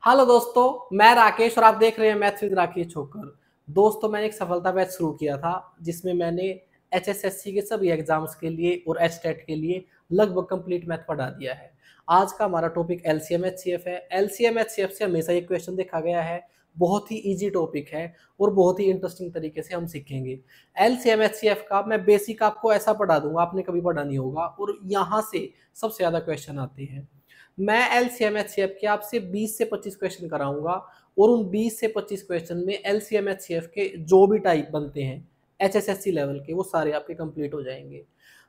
Hello दोस्तों, मैं राकेश और आप देख रहे हैं मैथ्स विद राकेश छोकर। दोस्तों, मैंने एक सफलता बैच शुरू किया था जिसमें मैंने एचएसएससी के सभी एग्जाम्स के लिए और एचटेट के लिए लगभग कंप्लीट मैथ पढ़ा दिया है। आज का हमारा टॉपिक एलसीएम एचसीएफ है। एलसीएम एचसीएफ से हमेशा ये क्वेश्चन देखा गया है, बहुत ही इजी टॉपिक है और बहुत ही इंटरेस्टिंग तरीके से हम सीखेंगे। एलसीएम एचसीएफ का मैं बेसिक आपको ऐसा पढ़ा दूंगा, आपने कभी पढ़ा नहीं होगा, और यहाँ से सबसे ज्यादा क्वेश्चन आते हैं। मैं एलसीएम एचसीएफ के आपसे 20 से 25 क्वेश्चन कराऊंगा और उन 20 से 25 क्वेश्चन में एलसीएम एचसीएफ के जो भी टाइप बनते हैं एचएसएससी लेवल के, वो सारे आपके कंप्लीट हो जाएंगे।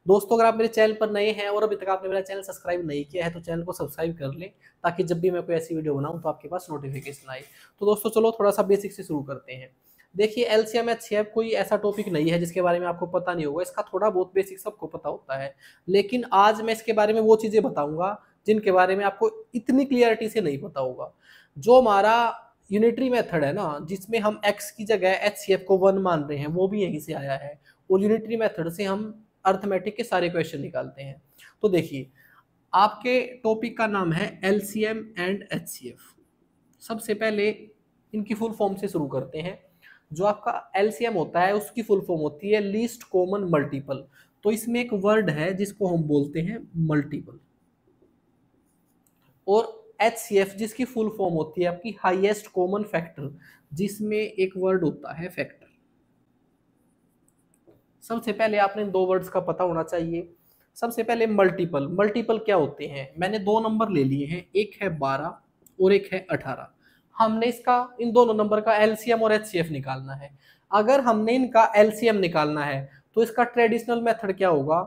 दोस्तों, अगर आप मेरे चैनल पर नए हैं और अभी तक आपने मेरा चैनल सब्सक्राइब नहीं किया है तो चैनल को सब्सक्राइब कर लें, ताकि जब भी मैं कोई ऐसी वीडियो बनाऊं तो आपके पास नोटिफिकेशन आए। तो दोस्तों चलो थोड़ा सा बेसिक से शुरू करते हैं। देखिए, एलसीएम एचसीएफ कोई ऐसा टॉपिक नहीं है जिसके बारे में आपको पता नहीं होगा। इसका थोड़ा बहुत बेसिक सबको पता होता है, लेकिन आज मैं इसके बारे में वो चीजें बताऊंगा जिनके बारे में आपको इतनी क्लियरिटी से नहीं पता होगा। जो हमारा यूनिटरी मेथड है ना, जिसमें हम x की जगह एचसीएफ को 1 मान रहे हैं, वो भी यहीं से आया है। और यूनिटरी मेथड से हम अर्थमेटिक के सारे क्वेश्चन निकालते हैं। तो देखिए, आपके टॉपिक का नाम है एलसीएम एंड एचसीएफ। सबसे पहले इनकी फुल फॉर्म से शुरू करते हैं। जो आपका एलसीएम होता है उसकी फुल फॉर्म होती है लीस्ट कॉमन मल्टीपल। तो इसमें एक वर्ड है जिसको हम बोलते हैं मल्टीपल। और एचसीएफ जिसकी फुल फॉर्म होती है आपकी हाईएस्ट कॉमन फैक्टर, जिसमें एक वर्ड होता है फैक्टर। सबसे पहले आपने दो वर्ड्स का पता होना चाहिए। सबसे पहले मल्टीपल। मल्टीपल क्या होते हैं? मैंने दो नंबर ले लिए हैं, एक है 12 और एक है 18। हमने इसका इन दोनों नंबर का एलसीएम और एचसीएफ निकालना है। अगर हमने इनका एलसीएम निकालना है तो इसका ट्रेडिशनल मेथड क्या होगा?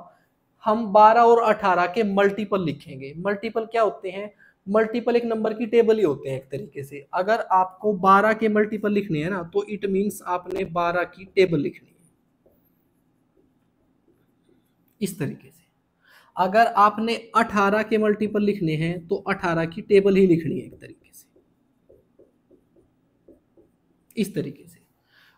हम 12 और 18 के मल्टीपल लिखेंगे। मल्टीपल क्या होते हैं? मल्टीपल एक नंबर की टेबल ही होते हैं एक तरीके से। अगर आपको 12 के मल्टीपल लिखने हैं ना, तो इट मींस आपने 12 की टेबल लिखनी है इस तरीके से। अगर आपने 18 के मल्टीपल लिखने हैं तो 18 की टेबल ही लिखनी है एक तरीके से, इस तरीके से।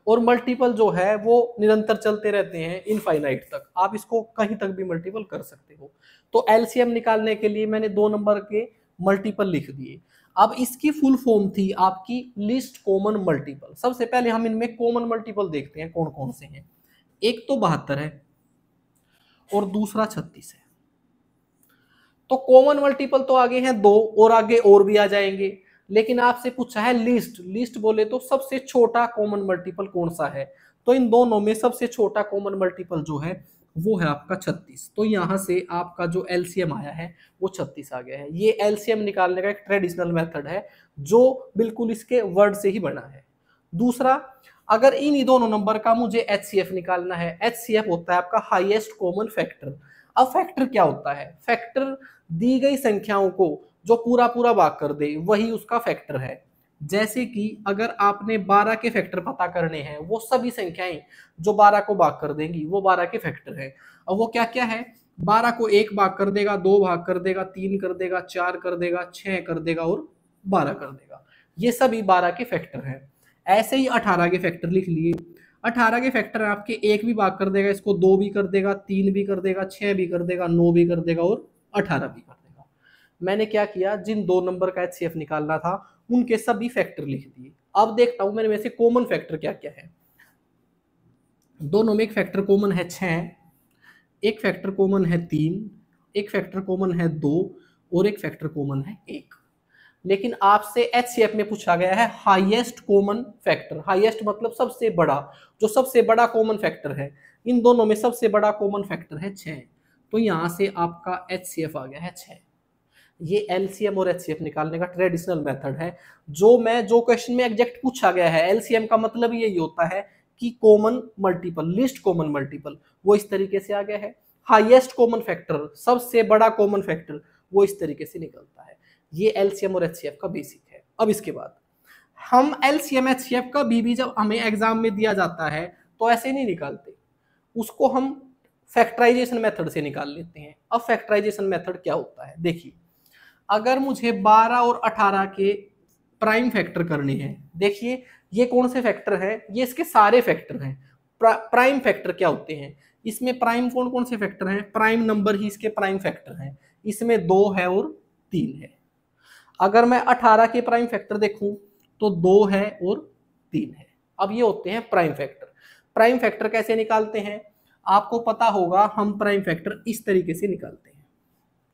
और मल्टीपल जो है वो निरंतर चलते रहते हैं इनफाइनाइट तक, आप इसको कहीं तक भी मल्टीपल कर सकते हो। तो एलसीएम निकालने के लिए मैंने दो नंबर के मल्टीपल लिख दिए। अब इसकी फुल फॉर्म थी आपकी लिस्ट कॉमन मल्टीपल। सबसे पहले हम इनमें कॉमन मल्टीपल देखते हैं कौन कौन से हैं। एक तो 72 है और दूसरा 36 है। तो कॉमन मल्टीपल तो आगे हैं दो, और आगे और भी आ जाएंगे। लेकिन आपसे पूछा है लिस्ट। लिस्ट बोले तो सबसे छोटा कॉमन मल्टीपल कौन सा है? तो इन दोनों में सबसे छोटा कॉमन मल्टीपल जो है वो है आपका 36। तो यहां से आपका जो एलसीएम आया है वो 36 आ गया है। ये एलसीएम निकालने का एक ट्रेडिशनल मेथड है जो बिल्कुल इसके वर्ड से ही बना है। दूसरा, अगर इन दोनों नंबर का मुझे एचसीएफ निकालना है। एचसीएफ होता है आपका हाईएस्ट कॉमन फैक्टर। अब फैक्टर क्या होता है? फैक्टर दी गई संख्याओं को जो पूरा पूरा भाग कर दे वही उसका फैक्टर है। जैसे कि अगर आपने 12 के फैक्टर पता करने हैं, वो सभी संख्याएं जो 12 को भाग कर देंगी वो 12 के फैक्टर है। अब वो क्या क्या है? 12 को 1 भाग कर देगा, 2 भाग कर देगा, 3 कर देगा, 4 कर देगा, 6 कर देगा और 12 कर देगा। ये सभी 12 के फैक्टर हैं। ऐसे ही 18 के फैक्टर लिख लिए। 18 के फैक्टर आपके 1 भी भाग कर देगा, इसको 2 भी कर देगा, 3 भी कर देगा, 6 भी कर देगा, 9 भी कर देगा और 18 भी कर देगा। मैंने क्या किया? जिन दो नंबर का एचसीएफ निकालना था उनके सभी फैक्टर लिख दिए। अब देखता हूं मेरे में से कॉमन फैक्टर क्या क्या है। दोनों में एक फैक्टर कॉमन है 6, एक फैक्टर कॉमन है 3, एक फैक्टर कॉमन है 2 और एक फैक्टर कॉमन है 1। लेकिन आपसे एचसीएफ में पूछा गया है हाईएस्ट कॉमन फैक्टर। हाईएस्ट मतलब सबसे बड़ा, जो सबसे बड़ा कॉमन फैक्टर है। इन दोनों में सबसे बड़ा कॉमन फैक्टर है 6। तो यहां से आपका एचसीएफ आ गया है 6। ये एलसीएम और एचसीएफ निकालने का ट्रेडिशनल मेथड है। जो क्वेश्चन में एग्जैक्ट पूछा गया है, एलसीएम का मतलब यही होता है कि common multiple, list common multiple, वो इस तरीके से आ गया है। हाईएस्ट कॉमन फैक्टर, सबसे बड़ा कॉमन फैक्टर, वो इस तरीके से निकलता है। ये एलसीएम और एचसीएफ का बेसिक है। अब इसके बाद हम एलसीएम एचसीएफ का भी जब हमें एग्जाम में दिया जाता है तो ऐसे नहीं निकालते, उसको हम फैक्टराइजेशन मेथड से निकाल लेते हैं। अब फैक्टराइजेशन मेथड क्या होता है? देखिए, अगर मुझे 12 और 18 के प्राइम फैक्टर करने हैं, देखिए ये कौन से फैक्टर हैं? ये इसके सारे फैक्टर हैं। प्राइम फैक्टर क्या होते हैं? इसमें प्राइम कौन कौन से फैक्टर हैं? प्राइम नंबर ही इसके प्राइम फैक्टर हैं। इसमें 2 है और 3 है। अगर मैं 18 के प्राइम फैक्टर देखूं तो 2 है और 3 है। अब ये होते हैं प्राइम फैक्टर। प्राइम फैक्टर कैसे निकालते हैं आपको पता होगा, हम प्राइम फैक्टर इस तरीके से निकालते हैं,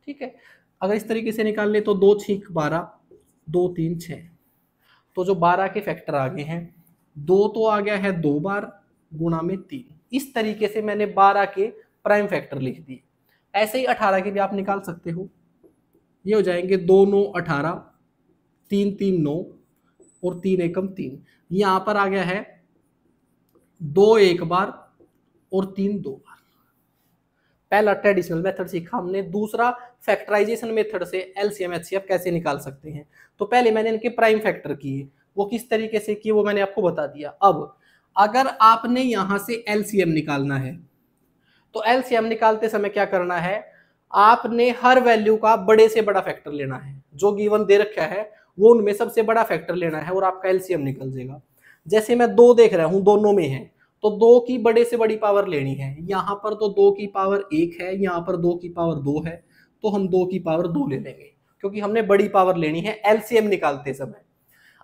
ठीक है। अगर इस तरीके से निकाल ले तो 2 6 12, 2 3 6, तो जो 12 के फैक्टर आ गए हैं, 2 तो आ गया है 2 बार गुणा में 3। इस तरीके से मैंने 12 के प्राइम फैक्टर लिख दिए। ऐसे ही 18 के भी आप निकाल सकते हो। ये हो जाएंगे 2 9 18, 3 3 9 और 3 एकम 3। यहां पर आ गया है 2 एक बार और 3 दो बार। पहला ट्रेडिशनल मेथड सीखा हमने। दूसरा फैक्टराइजेशन मेथड से एलसीएम एचसीएफ कैसे निकाल सकते हैं। तो पहले मैंने इनके प्राइम फैक्टर किए, वो किस तरीके से किए वो मैंने आपको बता दिया। अब अगर आपने यहां से एलसीएम निकालना है तो एलसीएम निकालते समय क्या करना है, आपने हर वैल्यू का बड़े से बड़ा फैक्टर लेना है। जो गिवन दे रखा है वो उनमें सबसे बड़ा फैक्टर लेना है और आपका एलसीएम निकल जाएगा। जैसे मैं 2 देख रहा हूं, दोनों में है, तो 2 की बड़े से बड़ी पावर लेनी है। यहां पर तो 2 की पावर 1 है, यहां पर 2 की पावर 2 है, तो हम 2 की पावर 2 ले लेंगे क्योंकि हमने बड़ी पावर लेनी है एलसीएम निकालते समय।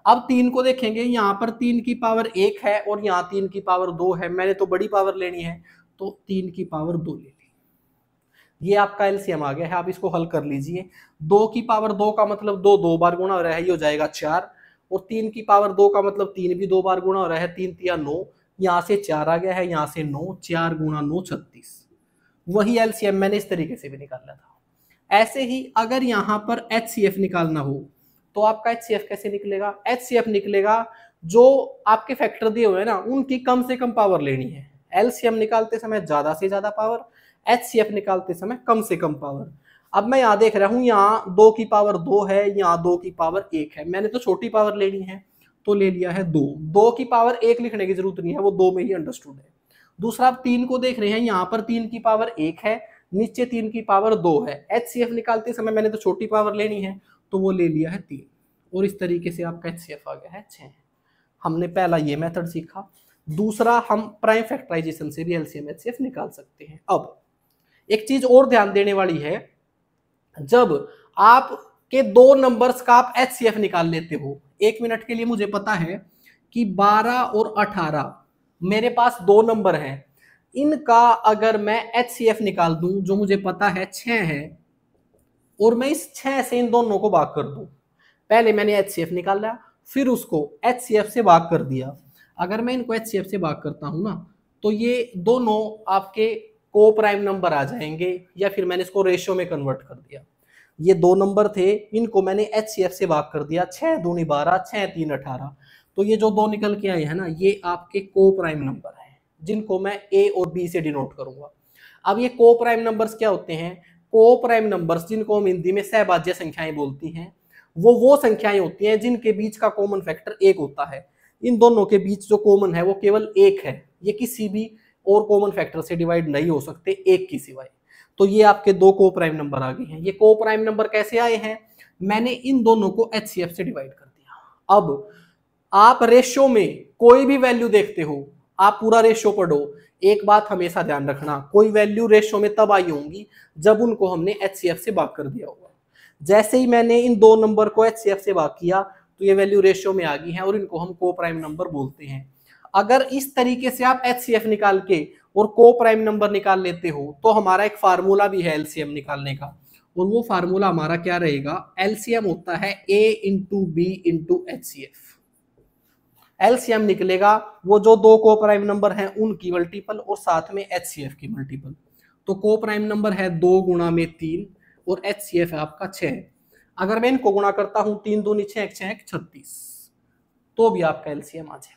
अब 3 को देखेंगे, यहाँ पर 3 की पावर 1 है और यहाँ 3 की पावर 2 है, मैंने तो बड़ी पावर लेनी है तो 3 की पावर 2 ले ली। ये आपका एलसीएम आ गया है, आप इसको हल कर लीजिए। 2 की पावर 2 का मतलब 2 दो बार गुणा हो रहा है, ये हो जाएगा 4, और 3 की पावर 2 का मतलब 3 भी 2 बार गुणा हो रहा है, 3 3 9, यहाँ से 4 आ गया है, यहाँ से 9, 4 गुणा 9 36। वही एलसीएम मैंने इस तरीके से भी निकाला था। ऐसे ही अगर यहाँ पर एचसीएफ निकालना हो तो आपका एचसीएफ कैसे निकलेगा, एचसीएफ निकलेगा जो आपके फैक्टर दिए हुए हैं ना उनकी कम से कम पावर लेनी है। एलसीएम निकालते समय ज्यादा से ज्यादा पावर, एचसीएफ निकालते समय कम से कम पावर। अब मैं यहाँ देख रहा हूँ, यहाँ 2 की पावर 2 है, यहाँ 2 की पावर 1 है, मैंने तो छोटी पावर लेनी है तो ले लिया है 2। 2 की पावर 1 लिखने की जरूरत नहीं है, वो 2 में ही अंडरस्टूड है। दूसरा आप 3 को देख रहे हैं, यहाँ पर 3 की पावर 1 है, नीचे 3 की पावर 2 है। एचसीएफ निकालते समय मैंने तो छोटी पावर लेनी है तो वो ले लिया है 3, और इस तरीके से आपका एचसीएफ आ गया है 6। हमने पहला ये मेथड सीखा। दूसरा हम प्राइम फैक्टराइजेशन से भी एलसीएम एचसीएफ निकाल सकते हैं। अब एक चीज और ध्यान देने वाली है, जब आप के 2 नंबर्स का आप एचसीएफ निकाल लेते हो, 1 मिनट के लिए मुझे पता है कि 12 और 18 मेरे पास 2 नंबर हैं, इनका अगर मैं एचसीएफ निकाल दूं जो मुझे पता है 6 है, और मैं इस 6 से इन दोनों को भाग कर दूं। पहले मैंने एचसीएफ निकाला, फिर उसको एचसीएफ से भाग कर दिया। अगर मैं इनको एचसीएफ से भाग करता हूं ना तो ये दोनों आपके को प्राइम नंबर आ जाएंगे, या फिर मैंने इसको रेशियो में कन्वर्ट कर दिया। ये 2 नंबर थे, इनको मैंने एचसीएफ से भाग कर दिया, 6 दूनी 12, 6 3 18, तो ये जो 2 निकल के आए हैं ना ये आपके को प्राइम नंबर हैं जिनको मैं ए और बी से डिनोट करूंगा। अब ये को प्राइम नंबर्स क्या होते हैं, को प्राइम नंबर्स जिनको हम हिंदी में सहभाज्य संख्याएं बोलती हैं, वो संख्याएं होती हैं जिनके बीच का कॉमन फैक्टर 1 होता है। इन दोनों के बीच जो कॉमन है वो केवल 1 है, ये किसी भी और कॉमन फैक्टर से डिवाइड नहीं हो सकते 1 की सिवाय। तो ये आपके 2 को प्राइम नंबर आ गए हैं। ये को प्राइम नंबर कैसे आए हैं, मैंने इन दोनों को एचसीएफ से डिवाइड कर दिया। अब आप रेशियो में कोई भी वैल्यू देखते हो, आप पूरा रेशियो पढ़ो, एक बात हमेशा ध्यान रखना, कोई वैल्यू रेशियो में तब आई होंगी जब उनको हमने एचसीएफ से भाग कर दिया होगा। जैसे ही मैंने इन 2 नंबर को एचसीएफ से भाग किया तो ये वैल्यू रेशियो में आ गई है और इनको हम को प्राइम नंबर बोलते हैं। अगर इस तरीके से आप एचसीएफ निकाल के और को प्राइम नंबर निकाल लेते हो तो हमारा एक फार्मूला भी है एलसीएम निकालने का, और वो फार्मूला हमारा क्या रहेगा, एलसीएम होता है a into B into HCF. LCM निकलेगा वो जो 2 को प्राइम नंबर हैं उनकी मल्टीपल और साथ में एचसीएफ की मल्टीपल। तो को प्राइम नंबर है 2 गुणा में 3 और एचसीएफ है आपका 6। अगर मैं इनको गुणा करता हूं 3 दूनी 6 6 36, तो भी आपका एलसीएम आ जाएगा।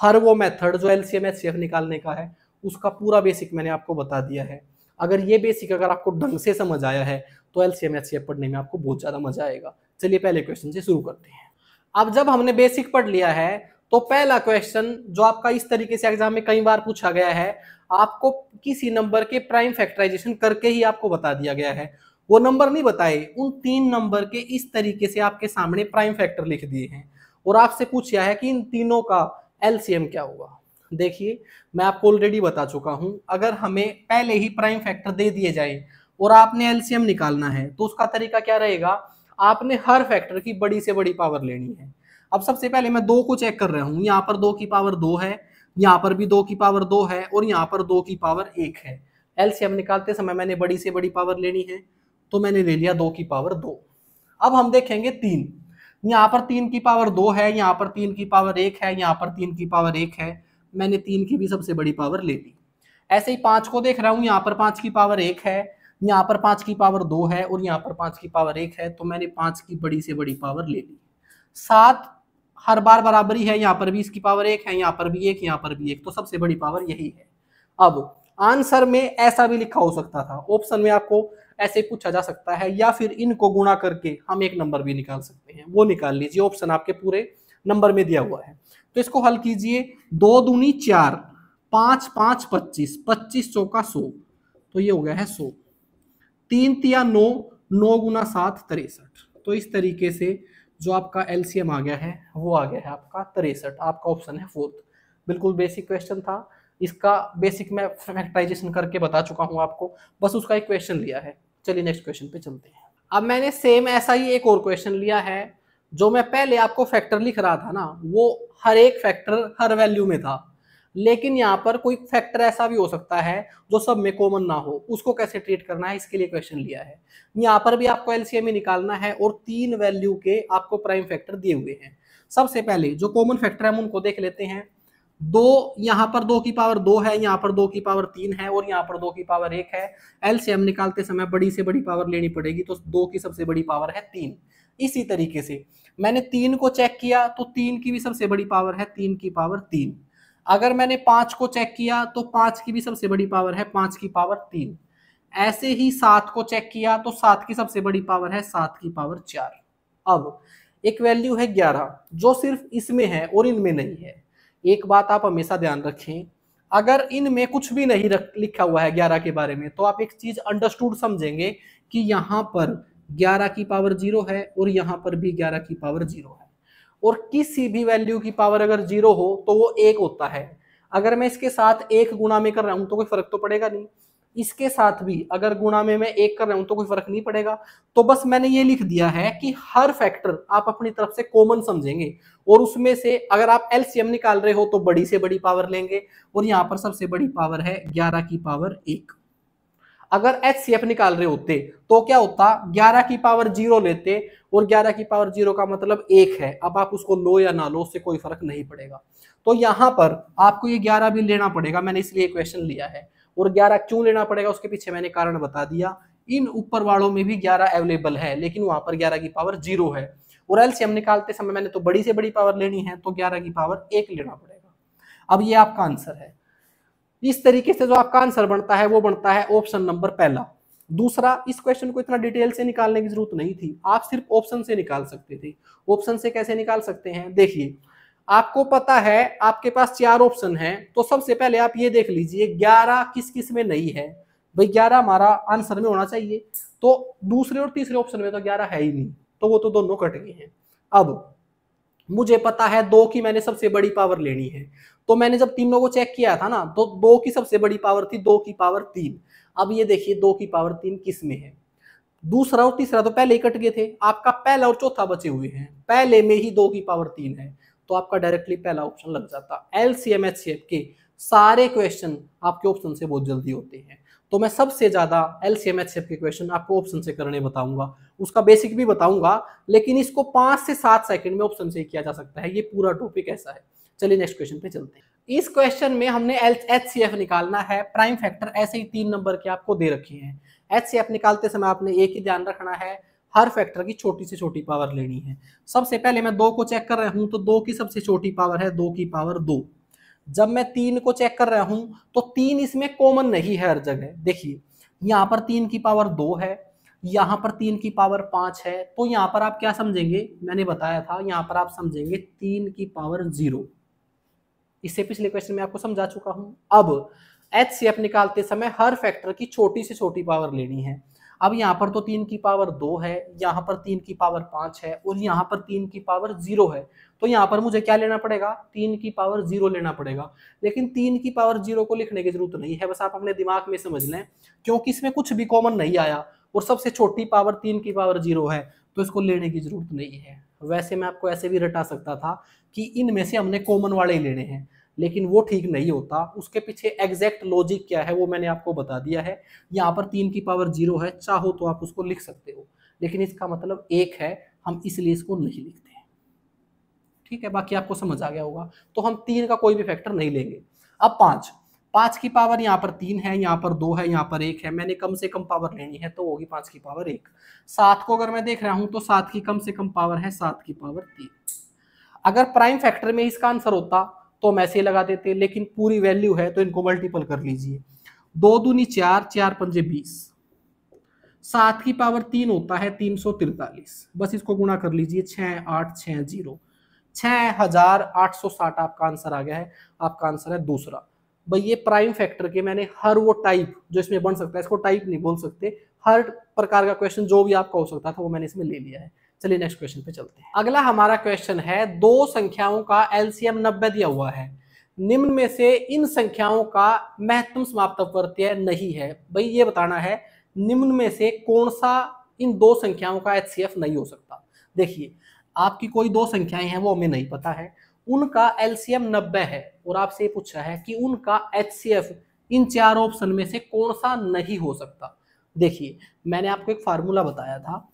हर वो मेथड जो एलसीएम एचसीएफ निकालने का है उसका पूरा बेसिक मैंने आपको बता दिया है। अगर ये बेसिक अगर आपको ढंग से समझ आया है तो एलसीएम एचसीएफ पढ़ने में आपको बहुत ज्यादा मजा आएगा। चलिए पहले क्वेश्चन से शुरू करते हैं। अब जब हमने बेसिक पढ़ लिया है तो पहला क्वेश्चन जो आपका इस तरीके से एग्जाम में कई बार पूछा गया है, आपको किसी नंबर के प्राइम फैक्टराइजेशन करके ही आपको बता दिया गया है, वो नंबर नहीं बताए, उन 3 नंबर के इस तरीके से आपके सामने प्राइम फैक्टर लिख दिए हैं और आपसे पूछा है कि इन तीनों का एलसीएम क्या होगा। देखिए मैं आपको ऑलरेडी बता चुका हूं, अगर हमें पहले ही प्राइम फैक्टर दे दिए जाए और आपने एलसीएम निकालना है तो उसका तरीका क्या रहेगा, आपने हर फैक्टर की बड़ी से बड़ी पावर लेनी है। अब सबसे पहले मैं 2 को चेक कर रहा हूं, यहाँ पर 2 की पावर 2 है, यहाँ पर भी 2 की पावर 2 है और यहाँ पर 2 की पावर 1 है। एलसीएम निकालते समय मैंने बड़ी से बड़ी पावर लेनी है, तो मैंने ले लिया 2 की पावर 2। अब हम देखेंगे 3, यहाँ पर 3 की पावर 2 है, यहाँ पर 3 की पावर 1 है, यहाँ पर 3 की पावर 1 है, मैंने 3 की भी सबसे बड़ी पावर ले ली। ऐसे ही 5 को देख रहा हूं, यहाँ पर 5 की पावर 1 है, यहाँ पर 5 की पावर 2 है और यहाँ पर 5 की पावर 1 है, तो मैंने 5 की बड़ी से बड़ी पावर ले ली। 7 हर बार बराबरी है, यहाँ पर भी इसकी पावर 1 है, यहाँ पर भी 1, यहाँ पर भी 1, तो सबसे बड़ी पावर यही है। अब आंसर में ऐसा भी लिखा हो सकता था, ऑप्शन में आपको ऐसे पूछा जा सकता है, या फिर इनको गुणा करके हम एक नंबर भी निकाल सकते हैं, वो निकाल लीजिए। ऑप्शन आपके पूरे नंबर में दिया हुआ है, तो इसको हल कीजिए। 2 दूनी 4, 5 5 25, 25 चौका 100, तो ये हो गया है 100। 3 तिया 9, 9 गुना 7 63। तो इस तरीके से जो आपका एलसीएम आ गया है वो आ गया है आपका 63। आपका ऑप्शन है 4th। बिल्कुल बेसिक क्वेश्चन था, इसका बेसिक मैं फैक्टराइजेशन करके बता चुका हूं आपको, बस उसका एक क्वेश्चन लिया है। चलिए नेक्स्ट क्वेश्चन पे चलते हैं। अब मैंने सेम ऐसा ही एक और क्वेश्चन लिया है। जो मैं पहले आपको फैक्टर लिख रहा था ना, वो हर एक फैक्टर हर वैल्यू में था, लेकिन यहाँ पर कोई फैक्टर ऐसा भी हो सकता है जो सब में कॉमन ना हो, उसको कैसे ट्रीट करना है इसके लिए क्वेश्चन लिया है। यहाँ पर भी आपको एलसीएम ही निकालना है और 3 वैल्यू के आपको प्राइम फैक्टर दिए हुए हैं। सबसे पहले जो कॉमन फैक्टर है उनको देख लेते हैं। 2, यहाँ पर 2 की पावर 2 है, यहाँ पर 2 की पावर 3 है और यहाँ पर 2 की पावर 1 है। एलसीएम निकालते समय बड़ी से बड़ी पावर लेनी पड़ेगी, तो 2 की सबसे बड़ी पावर है 3। इसी तरीके से मैंने 3 को चेक किया तो 3 की भी सबसे बड़ी पावर है 3 की पावर 3। अगर मैंने 5 को चेक किया तो 5 की भी सबसे बड़ी पावर है 5 की पावर 3। ऐसे ही 7 को चेक किया तो 7 की सबसे बड़ी पावर है 7 की पावर 4। अब एक वैल्यू है 11 जो सिर्फ इसमें है और इनमें नहीं है। एक बात आप हमेशा ध्यान रखें, अगर इनमें कुछ भी नहीं लिखा हुआ है 11 के बारे में, तो आप एक चीज अंडरस्टूड समझेंगे कि यहाँ पर 11 की पावर 0 है और यहाँ पर भी 11 की पावर 0 है। और किसी भी वैल्यू की पावर अगर 0 हो तो वो 1 होता है। अगर मैं इसके साथ 1 गुणा में कर रहा हूं तो कोई फर्क तो पड़ेगा नहीं, इसके साथ भी अगर गुणा में मैं 1 कर रहा हूं तो कोई फर्क नहीं पड़ेगा। तो बस मैंने ये लिख दिया है कि हर फैक्टर आप अपनी तरफ से कॉमन समझेंगे और उसमें से अगर आप एलसीएम निकाल रहे हो तो बड़ी से बड़ी पावर लेंगे, और यहाँ पर सबसे बड़ी पावर है 11 की पावर 1। अगर एचसीएफ निकाल रहे होते तो क्या होता, 11 की पावर 0 लेते, और 11 की पावर 0 का मतलब 1 है। अब आप उसको लो या ना लो उससे कोई फर्क नहीं पड़ेगा। तो यहाँ पर आपको ये 11 भी लेना पड़ेगा, मैंने इसलिए क्वेश्चन लिया है। और 11 क्यों लेना पड़ेगा उसके पीछे मैंने कारण बता दिया। इन ऊपर वालों में भी 11 अवेलेबल है, लेकिन वहां पर 11 की पावर 0 है, और एलसीएम निकालते समय मैंने तो बड़ी से बड़ी पावर लेनी है, तो 11 की पावर 1 लेना पड़ेगा। अब ये आपका आंसर है। इस तरीके से जो आपका आंसर बनता है वो बनता है ऑप्शन नंबर पहला। दूसरा, इस क्वेश्चन को इतना डिटेल से निकालने की जरूरत नहीं थी, आप सिर्फ ऑप्शन से निकाल सकते थे। ऑप्शन से कैसे निकाल सकते हैं, देखिए आपको पता है आपके पास 4 ऑप्शन हैं, तो सबसे पहले आप ये देख लीजिए 11 किस किस में नहीं है। भाई 11 हमारा आंसर में होना चाहिए, तो दूसरे और तीसरे ऑप्शन में तो 11 है ही नहीं, तो वो तो दोनों कट गए हैं। अब मुझे पता है 2 की मैंने सबसे बड़ी पावर लेनी है, तो मैंने जब तीनों को चेक किया था ना, तो 2 की सबसे बड़ी पावर थी 2 की पावर 3। अब ये देखिए 2 की पावर 3 किस में है, दूसरा और तीसरा तो पहले ही कट गए थे, आपका पहला और चौथा बचे हुए हैं, पहले में ही 2 की पावर 3 है, तो आपका डायरेक्टली पहला ऑप्शन लग जाता। एलसीएम एचसीएफ के सारे क्वेश्चन आपके ऑप्शन से बहुत जल्दी होते हैं, तो मैं सबसे ज्यादा एलसीएम एचसीएफ के क्वेश्चन आपको ऑप्शन से करने बताऊंगा, उसका बेसिक भी बताऊंगा, लेकिन इसको 5 से 7 सेकंड में ऑप्शन से किया जा सकता है, ये पूरा टॉपिक ऐसा है। चलिए नेक्स्ट क्वेश्चन पे चलते हैं। इस क्वेश्चन में हमने एचसीएफ निकालना है, प्राइम फैक्टर ऐसे ही 3 नंबर के आपको दे रखे हैं। एचसीएफ निकालते समय आपने एक ही ध्यान रखना है, हर फैक्टर की छोटी से छोटी पावर लेनी है। सबसे पहले मैं 2 को चेक कर रहा हूं तो 2 की सबसे छोटी पावर है 2 की पावर 2। जब मैं 3 को चेक कर रहा हूं तो 3 इसमें कॉमन नहीं है हर जगह। देखिए यहाँ पर 3 की पावर 2 है, यहाँ पर 3 की पावर 5 है, तो यहाँ पर आप क्या समझेंगे, मैंने बताया था यहाँ पर आप समझेंगे 3 की पावर 0। इससे पिछले क्वेश्चन में आपको समझा चुका हूं। अब एचसीएफ निकालते समय हर फैक्टर की छोटी से छोटी पावर लेनी है। अब यहाँ पर तो 3 की पावर 2 है, यहाँ पर 3 की पावर 5 है और यहाँ पर 3 की पावर 0 है, तो यहाँ पर मुझे क्या लेना पड़ेगा, 3 की पावर 0 लेना पड़ेगा। लेकिन 3 की पावर 0 को लिखने की जरूरत नहीं है, बस आप अपने दिमाग में समझ लें, क्योंकि इसमें कुछ भी कॉमन नहीं आया और सबसे छोटी पावर 3 की पावर 0 है, तो इसको लेने की जरूरत नहीं है। वैसे मैं आपको ऐसे भी रटा सकता था कि इनमें से हमने कॉमन वाले ही लेने हैं, लेकिन वो ठीक नहीं होता। उसके पीछे एग्जैक्ट लॉजिक क्या है वो मैंने आपको बता दिया है। यहाँ पर 3 की पावर 0 है, चाहो तो आप उसको लिख सकते हो, लेकिन इसका मतलब 1 है, हम इसलिए इसको नहीं लिखते हैं। ठीक है, बाकी आपको समझ आ गया होगा। तो हम 3 का कोई भी फैक्टर नहीं लेंगे। अब 5 की पावर यहाँ पर 3 है, यहाँ पर 2 है, यहाँ पर 1 है, मैंने कम से कम पावर लेनी है तो होगी 5 की पावर 1। 7 को अगर मैं देख रहा हूं तो 7 की कम से कम पावर है 7 की पावर 3। अगर प्राइम फैक्टर में इसका आंसर होता तो हम ऐसे लगा देते, लेकिन पूरी वैल्यू है तो इनको मल्टीपल कर लीजिए। 2 दूनी 4, 4 पंजे 20, 7 की पावर 3 होता है 343, बस इसको गुणा कर लीजिए, 6860, 6860 आपका आंसर आ गया है। आपका आंसर है दूसरा। भाई ये प्राइम फैक्टर के मैंने हर वो टाइप जो इसमें बन सकता है, इसको टाइप नहीं बोल सकते, हर प्रकार का क्वेश्चन जो भी आपका हो सकता था वो मैंने इसमें ले लिया है। चलिए नेक्स्ट क्वेश्चन पे चलते हैं। अगला हमारा क्वेश्चन है, दो संख्याओं का एलसीएम 90 दिया हुआ है, निम्न में से इन संख्याओं का महत्तम समाप्त अपवर्त्य नहीं है। भाई ये बताना है निम्न में से कौन सा इन दो संख्याओं का एचसीएफ नहीं हो सकता। देखिए आपकी कोई दो संख्याएं हैं वो हमें नहीं पता है, उनका एलसीएम 90 है और आपसे पूछा है कि उनका एचसीएफ इन चार ऑप्शन में से कौन सा नहीं हो सकता। देखिए मैंने आपको एक फार्मूला बताया था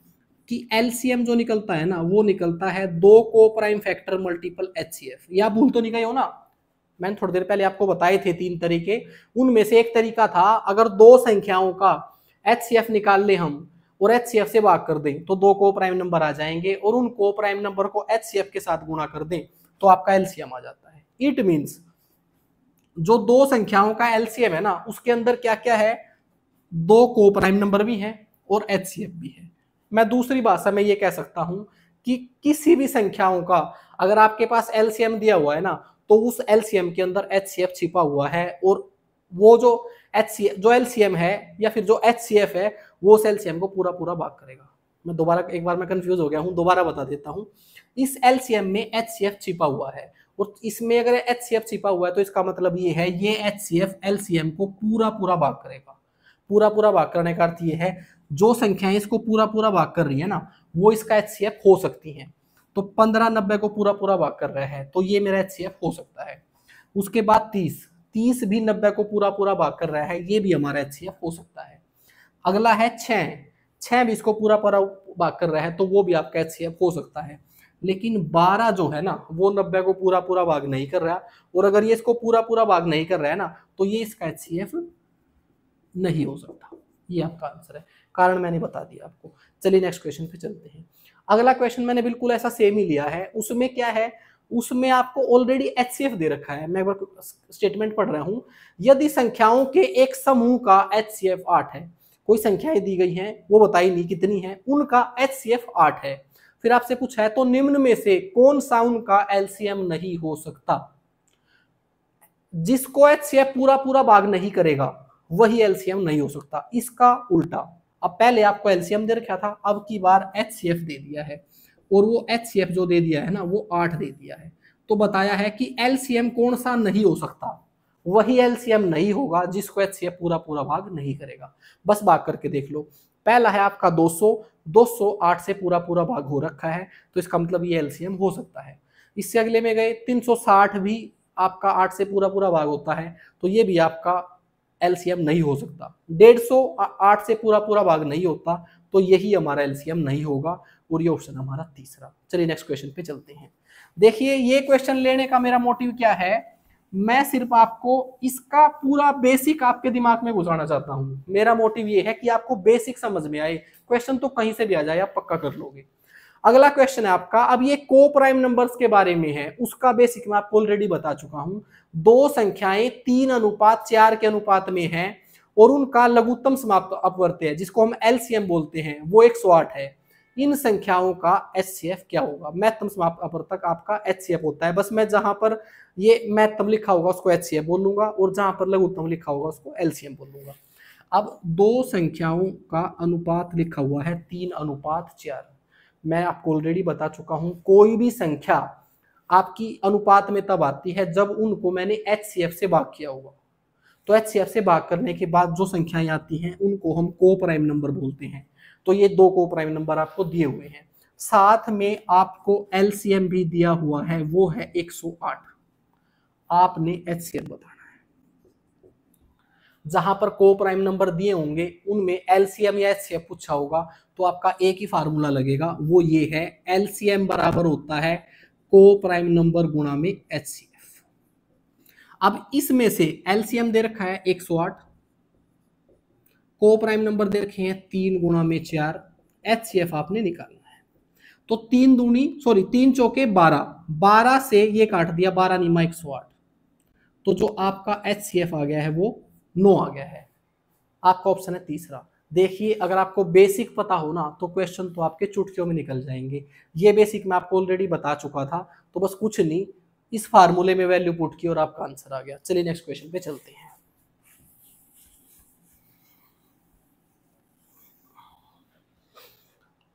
कि एलसीएम जो निकलता है ना वो निकलता है दो को प्राइम फैक्टर मल्टीपल एचसीएफ। या भूल तो नहीं गए हो ना, मैंने थोड़ी देर पहले आपको बताए थे 3 तरीके, उनमें से एक तरीका था अगर दो संख्याओं का एचसीएफ निकाल ले हम और एचसीएफ से भाग कर दें तो दो को प्राइम नंबर आ जाएंगे और उन को प्राइम नंबर को एचसीएफ के साथ गुणा कर दें तो आपका एलसीएम आ जाता है। इट मींस जो दो संख्याओं का एलसीएम है ना उसके अंदर क्या क्या है, दो को प्राइम नंबर भी है और एचसीएफ भी है। मैं दूसरी भाषा में ये कह सकता हूं कि किसी भी संख्याओं का अगर आपके पास एलसीएम दिया हुआ है ना तो उस एलसीएम के अंदर एचसीएफ छिपा हुआ है और वो जो एलसीएम है या फिर जो एचसीएफ है वो उस एलसीएम को पूरा पूरा भाग करेगा। मैं दोबारा एक बार मैं कंफ्यूज हो गया हूं, दोबारा बता देता हूं। इस एलसीएम में एचसीएफ छिपा हुआ है और इसमें अगर एचसीएफ छिपा हुआ है तो इसका मतलब ये है ये एचसीएफ एलसीएम को पूरा पूरा भाग करेगा। पूरा पूरा भाग करने का अर्थ ये है जो संख्याएं इसको पूरा पूरा भाग कर रही है ना वो इसका एचसीएफ हो सकती हैं। तो 1590 को पूरा पूरा भाग कर रहा है तो ये मेरा एचसीएफ हो सकता है। उसके बाद 30 भी 90 को पूरा पूरा भाग कर रहा है, ये भी हमारा एचसीएफ हो सकता है। अगला है 6 भी इसको पूरा पूरा भाग कर रहा है तो वो भी आपका एचसीएफ हो सकता है। लेकिन 12 जो है ना वो 90 को पूरा पूरा भाग नहीं कर रहा, और अगर ये इसको पूरा पूरा भाग नहीं कर रहा है ना तो ये इसका एचसीएफ नहीं हो सकता। ये आपका आंसर है, कारण मैंने बता दिया आपको। चलिए नेक्स्ट क्वेश्चन पे चलते हैं। अगला क्वेश्चन मैंने बिल्कुल ऐसा सेम ही लिया है, उसमें क्या है, उसमें आपको ऑलरेडी एचसीएफ दे रखा है। मैं एक बार स्टेटमेंट पढ़ रहा हूं, यदि संख्याओं के एक समूह का एचसीएफ 8 है, कोई संख्याएं दी गई हैं वो बताई नहीं कितनी है, उनका एचसीएफ 8 है, फिर आपसे पूछा है तो निम्न में से कौन सा उनका एलसीएम नहीं हो सकता। जिसको एचसीएफ पूरा पूरा भाग नहीं करेगा वही एलसीएम नहीं हो सकता, इसका उल्टा। अब पहले आपको एलसीएम दे रखा था, अब की बार एचसीएफ दे दिया है और वो एचसीएफ जो दे दिया है ना वो 8 दे दिया है। तो बताया है कि एलसीएम कौन सा नहीं हो सकता, वही एलसीएम नहीं होगा जिसको एचसीएफ पूरा पूरा भाग नहीं करेगा। बस भाग करके देख लो, पहला है आपका 200 8 से पूरा पूरा भाग हो रखा है तो इसका मतलब ये एलसीएम हो सकता है। इससे अगले में गए 360 भी आपका 8 से पूरा पूरा भाग होता है तो ये भी आपका एलसीएम नहीं हो सकता। 150 8 से पूरा पूरा भाग नहीं होता तो यही हमारा एलसीएम नहीं होगा और ये ऑप्शन हमारा तीसरा। चलिए नेक्स्ट क्वेश्चन पे चलते हैं। देखिए ये क्वेश्चन लेने का मेरा मोटिव क्या है, मैं सिर्फ आपको इसका पूरा बेसिक आपके दिमाग में घुसाना चाहता हूं। मेरा मोटिव ये है कि आपको बेसिक समझ में आए, क्वेश्चन तो कहीं से भी आ जाए आप पक्का कर लोगे। अगला क्वेश्चन है आपका, अब ये को प्राइम नंबर्स के बारे में है, उसका बेसिक मैं आपको ऑलरेडी बता चुका हूं। दो संख्याएं 3:4 के अनुपात में हैं और उनका लघुत्तम समाप्त अपवर्त्य है जिसको हम एलसीएम बोलते हैं वो 108 है। इन संख्याओं का एचसीएफ क्या होगा। महत्तम समाप्त अपवर्तक आपका एचसीएफ होता है, बस मैं जहां पर ये महत्तम लिखा होगा उसको एचसीएफ बोलूंगा और जहां पर लघुत्तम लिखा होगा उसको एलसीएम बोलूंगा। अब दो संख्याओं का अनुपात लिखा हुआ है 3:4। मैं आपको ऑलरेडी बता चुका हूं कोई भी संख्या आपकी अनुपात में तब आती है जब उनको मैंने एचसीएफ से भाग किया होगा। तो एचसीएफ से भाग करने के बाद जो संख्याएं आती हैं उनको हम को प्राइम नंबर बोलते हैं। तो ये दो को प्राइम नंबर आपको दिए हुए हैं। साथ में आपको एलसीएम भी दिया हुआ है, वो है 108। आपने एचसीएफ बताना है। जहां पर को प्राइम नंबर दिए होंगे उनमें एलसीएम या एचसीएफ पूछा होगा तो आपका एक ही फार्मूला लगेगा, वो ये है एलसीएम बराबर होता है को प्राइम नंबर गुणा में एचसीएफ। अब इसमें से एलसीएम दे रखा है 108, को प्राइम नंबर दे रखे हैं 3 गुणा में 4, एचसीएफ आपने निकालना है। तो 3 चौके 12, 12 से ये काट दिया, 12 निमा 108, तो जो आपका एचसीएफ आ गया है वो 9 आ गया है। आपका ऑप्शन है तीसरा। देखिए अगर आपको बेसिक पता हो ना तो क्वेश्चन तो आपके चुटकियों में निकल जाएंगे। ये बेसिक मैं आपको ऑलरेडी बता चुका था, तो बस कुछ नहीं, इस फार्मूले में वैल्यू पुट की और आपका आंसर आ गया। चलिए नेक्स्ट क्वेश्चन पे चलते हैं।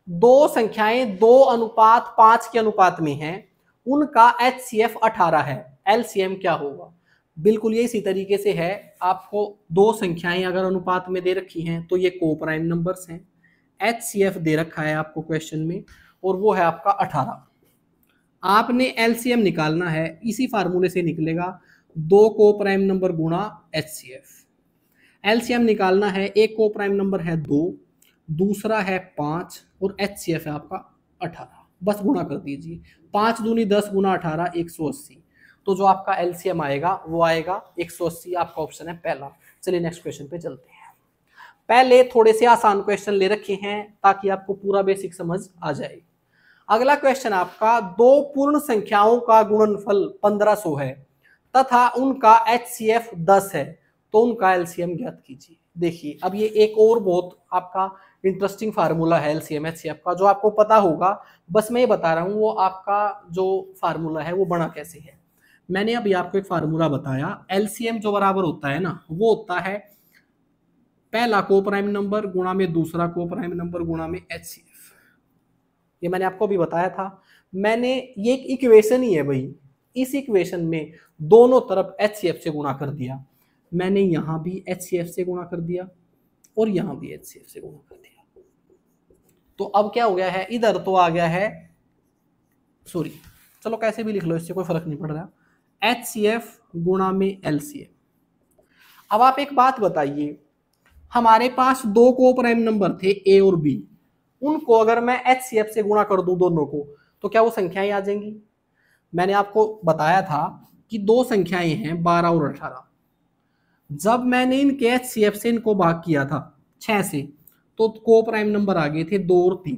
दो संख्याएं 2:5 के अनुपात में हैं, उनका एचसीएफ 18 है, एलसीएम क्या होगा? बिल्कुल ये इसी तरीके से है। आपको दो संख्याएं अगर अनुपात में दे रखी हैं तो ये को प्राइम नंबर्स हैं, एचसीएफ दे रखा है आपको क्वेश्चन में और वो है आपका 18। आपने एलसीएम निकालना है, इसी फार्मूले से निकलेगा, 2 को प्राइम नंबर गुणा एचसीएफ। एलसीएम निकालना है, एक को प्राइम नंबर है 2, दूसरा है 5 और एचसीएफ है आपका 18। बस गुणा कर दीजिए, 5 दूनी 10 गुना 18 180। तो जो आपका एलसीएम आएगा वो आएगा 180। आपका ऑप्शन है पहला। चलिए नेक्स्ट क्वेश्चन पे चलते हैं। पहले थोड़े से आसान क्वेश्चन ले रखे हैं ताकि आपको पूरा बेसिक समझ आ जाए। अगला क्वेश्चन आपका, दो पूर्ण संख्याओं का गुणनफल 1500 है तथा उनका एचसीएफ 10 है, तो उनका एलसीएम ज्ञात कीजिए। देखिए अब ये एक और बहुत आपका इंटरेस्टिंग फार्मूला है एलसीएम एचसीएफ का, जो आपको पता होगा, बस मैं ये बता रहा हूँ वो आपका जो फार्मूला है वो बना कैसे है। मैंने अभी आपको एक फार्मूला बताया, एलसीएम जो बराबर होता है ना, वो होता है पहला को प्राइम नंबर गुणा में दूसरा को प्राइम नंबर गुणा में एचसीएफ। ये मैंने आपको भी बताया था। मैंने ये एक इक्वेशन ही है भाई, इस इक्वेशन में दोनों तरफ एचसीएफ से गुणा कर दिया। मैंने यहां भी एचसीएफ से गुणा कर दिया और यहां भी एचसीएफ से गुणा कर दिया। तो अब क्या हो गया है, इधर तो आ गया है, सॉरी चलो कैसे भी लिख लो, इससे कोई फर्क नहीं पड़ रहा, एचसीएफ गुणा में एलसीएम। अब आप एक बात बताइए, हमारे पास दो को प्राइम नंबर थे ए और बी, उनको अगर मैं एचसीएफ से गुणा कर दूं दोनों को, तो क्या वो संख्याएं आ जाएंगी? मैंने आपको बताया था कि दो संख्याएं हैं 12 और 18। जब मैंने इनके एचसीएफ से इनको भाग किया था 6 से, तो को प्राइम नंबर आ गए थे 2 और 3।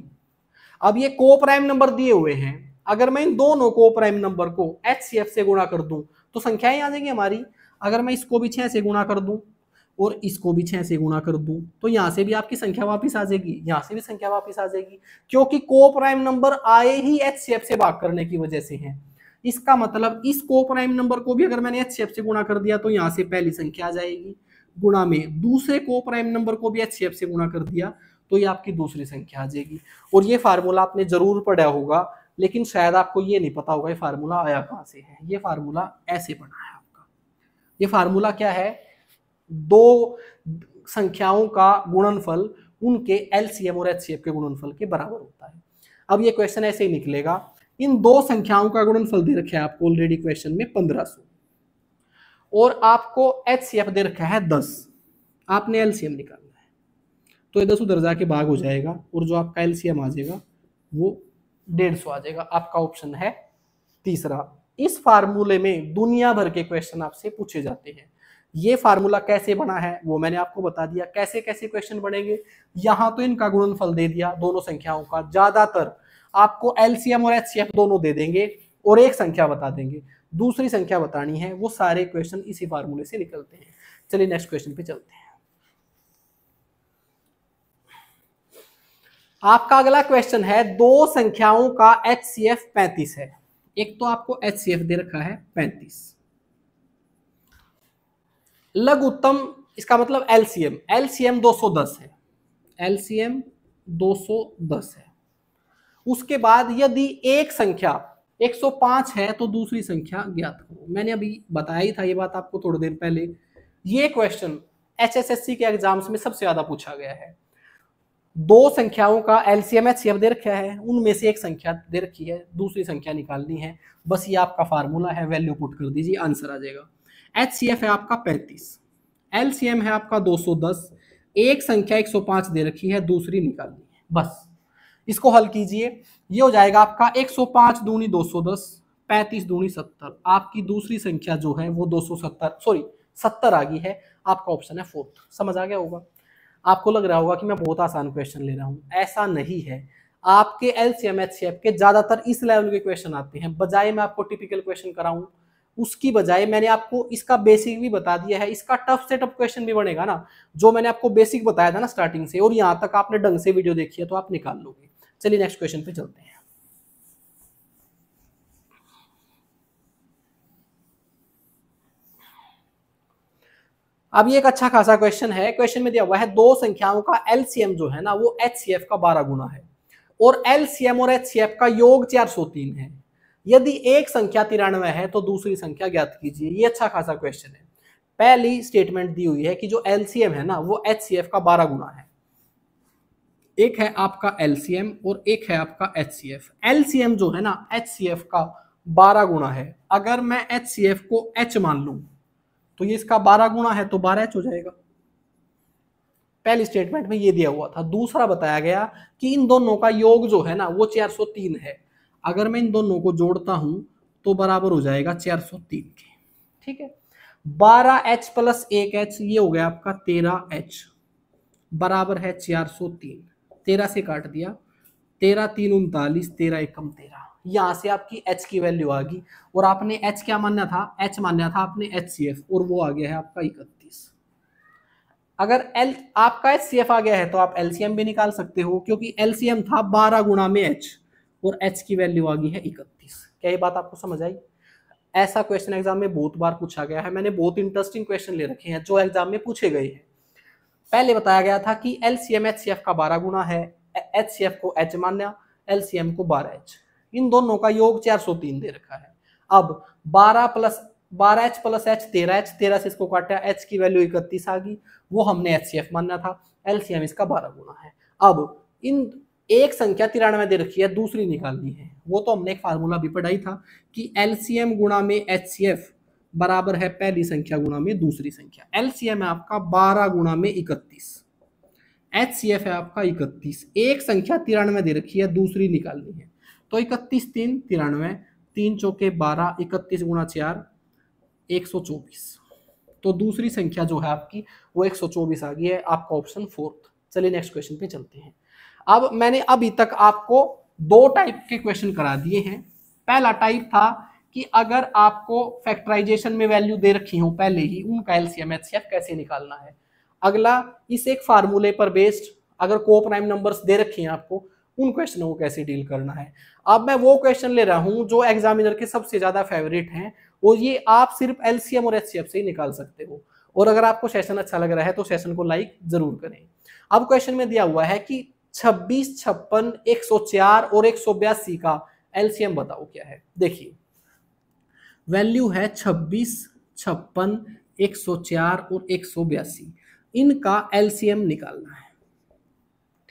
अब ये को प्राइम नंबर दिए हुए हैं, अगर मैं इन दोनों को प्राइम नंबर को एचसीएफ से गुणा कर दूं तो संख्याएं आ जाएंगी हमारी। अगर मैं इसको भी 6 से गुणा कर दूं और इसको भी 6 से गुणा कर दूं तो यहां से भी आपकी संख्या वापस आ जाएगी, यहां से भी संख्या वापस आ जाएगी, क्योंकि को प्राइम नंबर आए ही एचसीएफ से भाग करने की वजह से हैं। इसका मतलब इस को प्राइम नंबर को भी अगर मैंने एचसीएफ से गुणा कर दिया तो यहां से पहली संख्या आ जाएगी, गुणा में दूसरे को प्राइम नंबर को भी एचसीएफ से गुणा कर दिया तो ये आपकी दूसरी संख्या आ जाएगी। और ये फार्मूला आपने जरूर पढ़ा होगा, लेकिन शायद आपको ये नहीं पता होगा ये फार्मूला आया कहां से है। ये फार्मूला ऐसे बना है आपका। ये फार्मूला क्या है, दो संख्याओं का गुणनफल उनके एलसीएम और एचसीएफ के गुणनफल के बराबर होता है। अब ये क्वेश्चन ऐसे ही निकलेगा, इन दो संख्याओं का गुणनफल दे रखा है आपको ऑलरेडी क्वेश्चन में 1500 और आपको एचसीएफ दे रखा है 10। आपने एलसीएम निकालना है, तो ये 10 उधर जाके भाग हो जाएगा और जो आपका एलसीएम आ जाएगा वो 150 आ जाएगा। आपका ऑप्शन है तीसरा। इस फार्मूले में दुनिया भर के क्वेश्चन आपसे पूछे जाते हैं। ये फार्मूला कैसे बना है वो मैंने आपको बता दिया, कैसे कैसे क्वेश्चन बनेंगे। यहां तो इनका गुणनफल दे दिया दोनों संख्याओं का, ज्यादातर आपको एलसीएम और एचसीएफ दोनों दे देंगे और एक संख्या बता देंगे, दूसरी संख्या बतानी है। वो सारे क्वेश्चन इसी फार्मूले से निकलते हैं। चलिए नेक्स्ट क्वेश्चन पे चलते हैं। आपका अगला क्वेश्चन है, दो संख्याओं का एचसीएफ 35 है। एक तो आपको एचसीएफ दे रखा है 35, लघुत्तम इसका मतलब एलसीएम, एलसीएम 210 है, एलसीएम 210 है। उसके बाद यदि एक संख्या 105 है तो दूसरी संख्या ज्ञात करो। मैंने अभी बताया ही था ये बात आपको थोड़ी देर पहले। ये क्वेश्चन एचएसएससी के एग्जाम्स में सबसे ज्यादा पूछा गया है। दो संख्याओं का एलसीएम एचसीएफ दे रखा है, उनमें से एक संख्या दे रखी है, दूसरी संख्या निकालनी है। बस ये आपका फार्मूला है, वैल्यू पुट कर दीजिए, आंसर आ जाएगा। एचसीएफ है आपका 35, एलसीएम है आपका 210, एक संख्या 105 दे रखी है, दूसरी निकालनी है। बस इसको हल कीजिए, ये हो जाएगा आपका 105 दूनी 210, 35 दूनी 70। आपकी दूसरी संख्या जो है वो 70 आ गई है। आपका ऑप्शन है फोर्थ। समझ आ गया होगा। आपको लग रहा होगा कि मैं बहुत आसान क्वेश्चन ले रहा हूं, ऐसा नहीं है। आपके एलसीएम एचसीएफ के ज्यादातर इस लेवल के क्वेश्चन आते हैं, बजाय मैं आपको टिपिकल क्वेश्चन कराऊं उसकी बजाय मैंने आपको इसका बेसिक भी बता दिया है। इसका टफ से टफ क्वेश्चन भी बनेगा ना, जो मैंने आपको बेसिक बताया था ना स्टार्टिंग से, और यहां तक आपने ढंग से वीडियो देखी है तो आप निकाल लोगे। चलिए नेक्स्ट क्वेश्चन पे चलते हैं। अब ये एक अच्छा खासा क्वेश्चन है। क्वेश्चन में दिया हुआ है दो संख्याओं का एलसीएम जो है ना वो एचसीएफ का 12 गुना है, और एलसीएम और एचसीएफ का योग 403 है। यदि एक संख्या 93 है तो दूसरी संख्या ज्ञात कीजिए। ये अच्छा खासा क्वेश्चन है। पहली स्टेटमेंट दी हुई है कि जो एलसीएम है ना वो एचसीएफ का 12 गुना है। एक है आपका एलसीएम और एक है आपका एचसीएफ। एलसीएम जो है ना एचसीएफ का 12 गुना है। अगर मैं एचसीएफ को एच मान लूं तो ये इसका 12 गुना है तो 12h हो जाएगा। पहली स्टेटमेंट में ये दिया हुआ था। दूसरा बताया गया कि इन दोनों का योग जो है ना वो 403 है। अगर मैं इन दोनों को जोड़ता हूं तो बराबर हो जाएगा 403 के। ठीक है, 12h प्लस 1h ये हो गया आपका 13h बराबर है 403। 13 से काट दिया, 13 3 39, 13 एकम 13। यहां से आपकी h की वैल्यू आ गई, और आपने h क्या मानना था, h मानना था आपने HCF, और वो आ गया है आपका 31। अगर L आपका HCF आ गया है तो आप LCM भी निकाल सकते हो, क्योंकि LCM था 12 गुना में h और h की वैल्यू आ गई है 31। क्या ये बात आपको समझ आई? ऐसा क्वेश्चन एग्जाम में बहुत बार पूछा गया है। मैंने बहुत इंटरेस्टिंग क्वेश्चन ले रखे हैं जो एग्जाम में पूछे गए हैं। पहले बताया गया था कि LCM HCF का 12 गुना है, HCF को h माना, LCM को 12h। इन दोनों का योग 403 दे रखा है। अब 12h प्लस h 13h, 13 से इसको काटा, h की वैल्यू 31 आ गई, वो हमने HCF मानना था। LCM इसका 12 गुना है। अब इन एक संख्या 93 दे रखी है, दूसरी निकालनी है। वो तो हमने एक फार्मूला भी पढ़ाई था कि LCM गुणा में HCF बराबर है पहली संख्या गुणा में दूसरी संख्या। LCM है आपका 12 गुणा में 31, HCF है आपका 31। एक संख्या 93 दे रखी है, दूसरी निकालनी है, तो 31 3 93, 3 चौके 12, 31 गुणा 4 124। तो दूसरी संख्या जो है आपकी वो 124 आ गई है। आपका ऑप्शन फोर्थ। चलिए नेक्स्ट क्वेश्चन पे चलते हैं। अब मैंने अभी तक आपको दो टाइप के क्वेश्चन करा दिए हैं। पहला टाइप था कि अगर आपको फैक्टराइजेशन में वैल्यू दे रखी हो पहले ही, उनका एलसीएम एचसीएफ कैसे निकालना है। अगला इस एक फार्मूले पर बेस्ड अगर को प्राइम नंबर्स दे रखे हैं आपको, उन क्वेश्चनों को कैसे डील करना है। अब मैं वो क्वेश्चन ले रहा हूं जो एग्जामिनर के सबसे ज्यादा फेवरेट हैं, और ये आप सिर्फ एलसीएम और एचसीएफ से ही निकाल सकते हो। और अगर आपको सेशन अच्छा लग रहा है तो सेशन को लाइक जरूर करें। अब क्वेश्चन में दिया हुआ है कि 26, 56, 104 और 182 का एलसीएम बताओ क्या है। देखिए वैल्यू है 26, 56, 104 और 182। इनका एलसीएम निकालना है।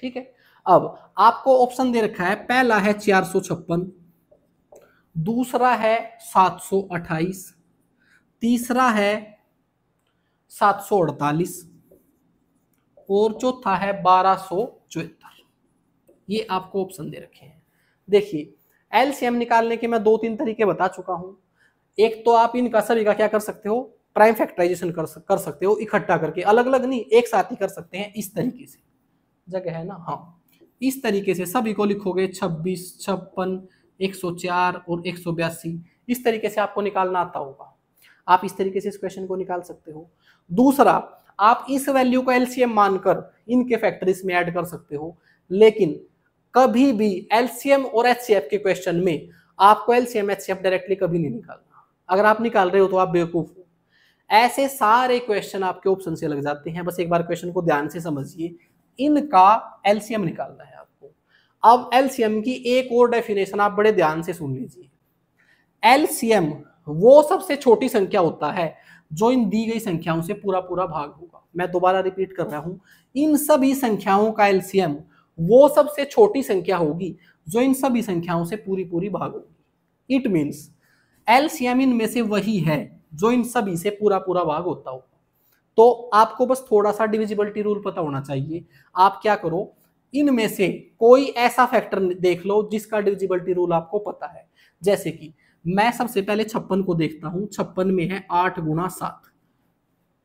ठीक है, अब आपको ऑप्शन दे रखा है, पहला है 456, दूसरा है 728, तीसरा है 748 और चौथा है 1274। ये आपको ऑप्शन दे रखे हैं। देखिए एलसीएम निकालने के मैं 2-3 तरीके बता चुका हूं। एक तो आप इनका सभी का क्या कर सकते हो, प्राइम फैक्टराइजेशन कर सकते हो, इकट्ठा करके, अलग अलग नहीं एक साथ ही कर सकते हैं। इस तरीके से जगह है ना, हाँ इस तरीके से सभी को लिखोगे 26, 56, 104 और 182। इस तरीके से आपको निकालना आता होगा। आप इस तरीके से इस क्वेश्चन को निकाल सकते हो। दूसरा, आप इस वैल्यू को एलसीएम मानकर इनके फैक्टर्स में ऐड कर सकते हो, लेकिन कभी भी एलसीएम और एचसीएफ के क्वेश्चन में आपको एलसीएम एचसीएफ डायरेक्टली कभी नहीं निकालना। अगर आप निकाल रहे हो तो आप बेवकूफ हो। ऐसे सारे क्वेश्चन आपके ऑप्शन से लग जाते हैं। बस एक बार क्वेश्चन को ध्यान से समझिए। इनका एलसीएम निकालना है आपको। अब एलसीएम की एक और डेफिनेशन आप बड़े ध्यान से सुन लीजिए। एलसीएम वो सबसे छोटी संख्या होता है जो इन दी गई संख्याओं से पूरा पूरा भाग होगा। मैं दोबारा रिपीट कर रहा हूं, इन सभी संख्याओं का एलसीएम वो सबसे छोटी संख्या होगी जो इन सभी संख्याओं से पूरी पूरी भाग होगी। इट मीन्स एलसीएम इनमें से वही है जो इन सभी से पूरा पूरा भाग होता हो। तो आपको बस थोड़ा सा डिविजिबिलिटी रूल पता होना चाहिए। आप क्या करो, इनमें से कोई ऐसा फैक्टर देख लो जिसका डिविजिबिलिटी रूल आपको पता है। जैसे कि मैं सबसे पहले 56 को देखता हूं, 56 में है 8 गुणा 7।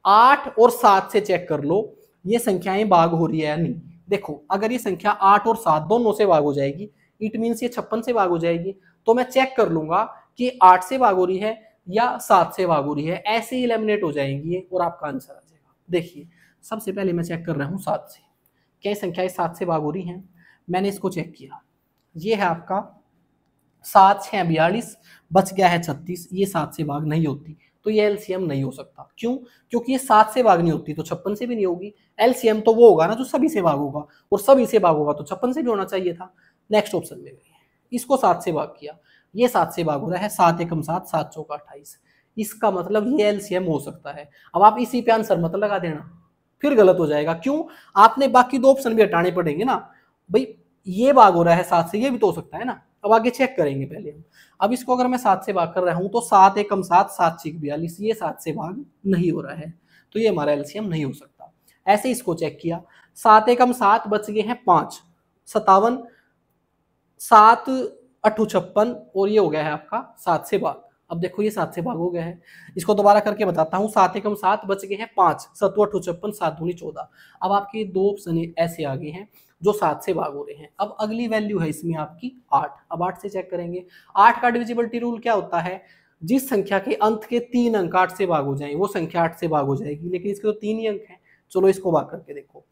8 और 7 से चेक कर लो ये संख्याएं भाग हो रही है या नहीं। देखो अगर ये संख्या 8 और 7 दोनों से भाग हो जाएगी, इट मीन्स ये 56 से भाग हो जाएगी। तो मैं चेक कर लूंगा कि 8 से भाग हो रही है या 7 से भाग हो रही है, ऐसे ही एलिमिनेट हो जाएंगी और आपका आंसर आ जाएगा। देखिए सबसे पहले मैं चेक कर रहा हूँ 7 से, क्या संख्याएं 7 से भाग हो रही हैं। मैंने इसको चेक किया, ये है आपका 7 6 42, बच गया है 36। ये 7 से भाग नहीं होती तो ये एलसीएम नहीं हो सकता। क्यों? क्योंकि ये 7 से भाग नहीं होती तो 56 से भी नहीं होगी। एलसीएम तो वो होगा ना जो सभी से भाग होगा, और सभी से भाग होगा तो 56 से भी होना चाहिए था। नेक्स्ट ऑप्शन में गए, इसको 7 से भाग किया, ये 7 से भाग हो रहा है, 7 एकम 7, 7 चौका 28। इसका मतलब ये एलसीएम हो सकता है। अब आप इसी पे आंसर मत लगा देना, फिर गलत हो जाएगा। क्यों? आपने बाकी दो ऑप्शन भी हटाने पड़ेंगे ना भाई। ये भाग हो रहा है 7 से, ये भी तो हो सकता है ना। अब आगे चेक करेंगे पहले हम। अब इसको अगर मैं 7 से भाग कर रहा हूं तो 7 एकम 7, 7 6 42, ये 7 से भाग नहीं हो रहा है तो ये हमारा एलसीएम नहीं हो सकता। ऐसे इसको चेक किया, 7 एकम 7, बच गए हैं 5, 57, 7 8 56, और ये हो गया है आपका 7 से भाग। अब देखो ये 7 से भाग हो गया है। इसको दोबारा करके बताता हूँ, 7 एकम 7, बच गए हैं 5, 7 8 56, 7 दूनी 14। अब आपके दो ऑप्शन ऐसे आ गए हैं जो 7 से भाग हो रहे हैं। अब अगली वैल्यू है इसमें आपकी 8। अब 8 से चेक करेंगे। 8 का डिविजिबिलिटी रूल क्या होता है? जिस संख्या के अंत के 3 अंक 8 से भाग हो जाए वो संख्या 8 से भाग हो जाएगी, लेकिन इसके तो 3 ही अंक हैं। चलो इसको भाग करके देखो,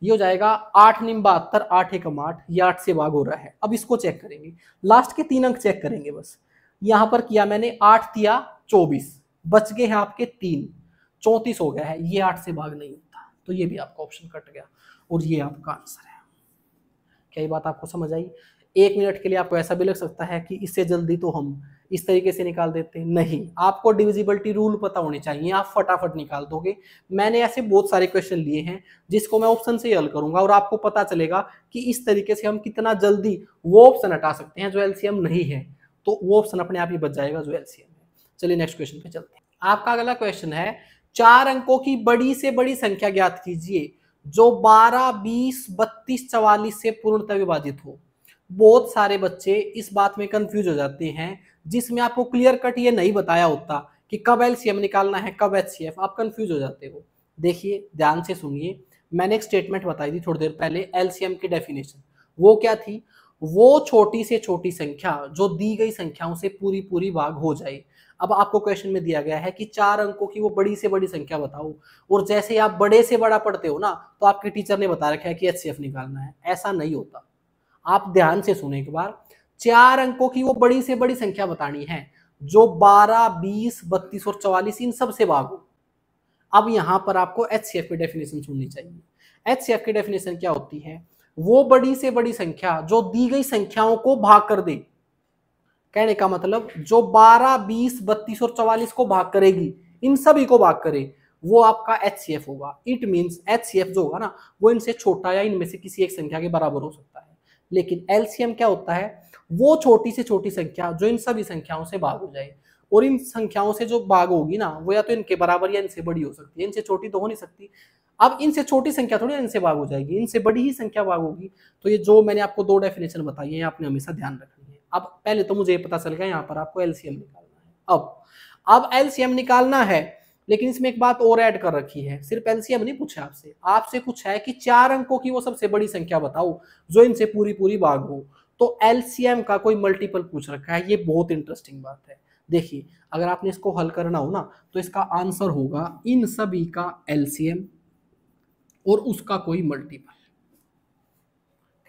ये हो जाएगा 8 9 72, 8 एकम 8, ये 8 से भाग हो रहा है। अब इसको चेक करेंगे, लास्ट के 3 अंक चेक करेंगे बस। यहां पर किया मैंने 8 तिया 24, बच गए हैं आपके 3, 34 हो गया है। ये 8 से भाग नहीं होता तो ये भी आपका ऑप्शन कट गया और ये आपका आंसर है। क्या ये बात आपको समझ आई? 1 मिनट के लिए आपको ऐसा भी लग सकता है कि इससे जल्दी तो हम इस तरीके से निकाल देते, नहीं। आपको डिविजिबिलिटी रूल पता होने चाहिए, आप फटाफट निकाल दोगे। मैंने ऐसे बहुत सारे क्वेश्चन लिए हैं जिसको मैं ऑप्शन से हल करूंगा और आपको पता चलेगा कि इस तरीके से हम कितना जल्दी वो ऑप्शन हटा सकते हैं जो एलसीएम नहीं है, तो वो ऑप्शन अपने आप ही बच जाएगा जो एलसीएम है। चलिए नेक्स्ट क्वेश्चन पे चलते हैं। आपका अगला क्वेश्चन है, 4 अंकों की बड़ी से बड़ी संख्या ज्ञात कीजिए जो 12 20 32 44 से पूर्णतः विभाजित हो। बहुत सारे बच्चे इस बात में कंफ्यूज हो जाते हैं जिसमें आपको क्लियर कट ये नहीं बताया होता कि कब एलसीएम निकालना है कब एचसीएफ, आप कंफ्यूज हो जाते हो। देखिए ध्यान से सुनिए, मैंने एक स्टेटमेंट बताई थी थोड़ी देर पहले एलसीएम की डेफिनेशन। वो क्या थी? वो छोटी से छोटी संख्या जो दी गई संख्याओं से पूरी पूरी भाग हो जाए। अब आपको क्वेश्चन में दिया गया है कि 4 अंकों की वो बड़ी से बड़ी संख्या बताओ, और जैसे आप बड़े से बड़ा पढ़ते हो ना तो आपके टीचर ने बता रखा है कि एचसीएफ निकालना है। ऐसा नहीं होता, आप ध्यान से सुने एक बार। 4 अंकों की वो बड़ी से बड़ी संख्या बतानी है जो 12 20 32 और 44 इन सब से भाग हो। अब यहां पर आपको एचसीएफ की डेफिनेशन सुननी चाहिए। एचसीएफ की डेफिनेशन क्या होती है? वो बड़ी से बड़ी संख्या जो दी गई संख्याओं को भाग कर दे। कहने का मतलब जो 12 20 32 और 44 को भाग करेगी, इन सभी को भाग करे, वो आपका एचसीएफ होगा। इट मींस एचसीएफ जो होगा ना वो इनसे छोटा या इनमें से किसी एक संख्या के बराबर हो सकता है। लेकिन एलसीएम क्या होता है? वो छोटी से छोटी संख्या जो इन सभी संख्याओं से भाग हो जाए, और इन संख्याओं से जो भाग होगी ना वो या तो इनके बराबर या इनसे बड़ी हो सकती है, इनसे छोटी तो हो नहीं सकती। अब इनसे छोटी संख्या थोड़ी इनसे भाग हो जाएगी, इनसे बड़ी ही संख्या भाग होगी। तो ये जो मैंने आपको दो डेफिनेशन बताई है आपने हमेशा ध्यान रखनी है। अब पहले तो मुझे ये पता चल गया यहाँ पर आपको एलसीएम निकालना है। अब एलसीएम निकालना है, लेकिन इसमें एक बात और ऐड कर रखी है। सिर्फ एलसीएम नहीं पूछा आपसे, आपसे कुछ है कि 4 अंकों की वो सबसे बड़ी संख्या बताओ जो इनसे पूरी पूरी भाग हो। तो एलसीएम का कोई मल्टीपल पूछ रखा है, ये बहुत इंटरेस्टिंग बात है। देखिए अगर आपने इसको हल करना हो ना तो इसका आंसर होगा इन सभी का एलसीएम और उसका कोई मल्टीपल।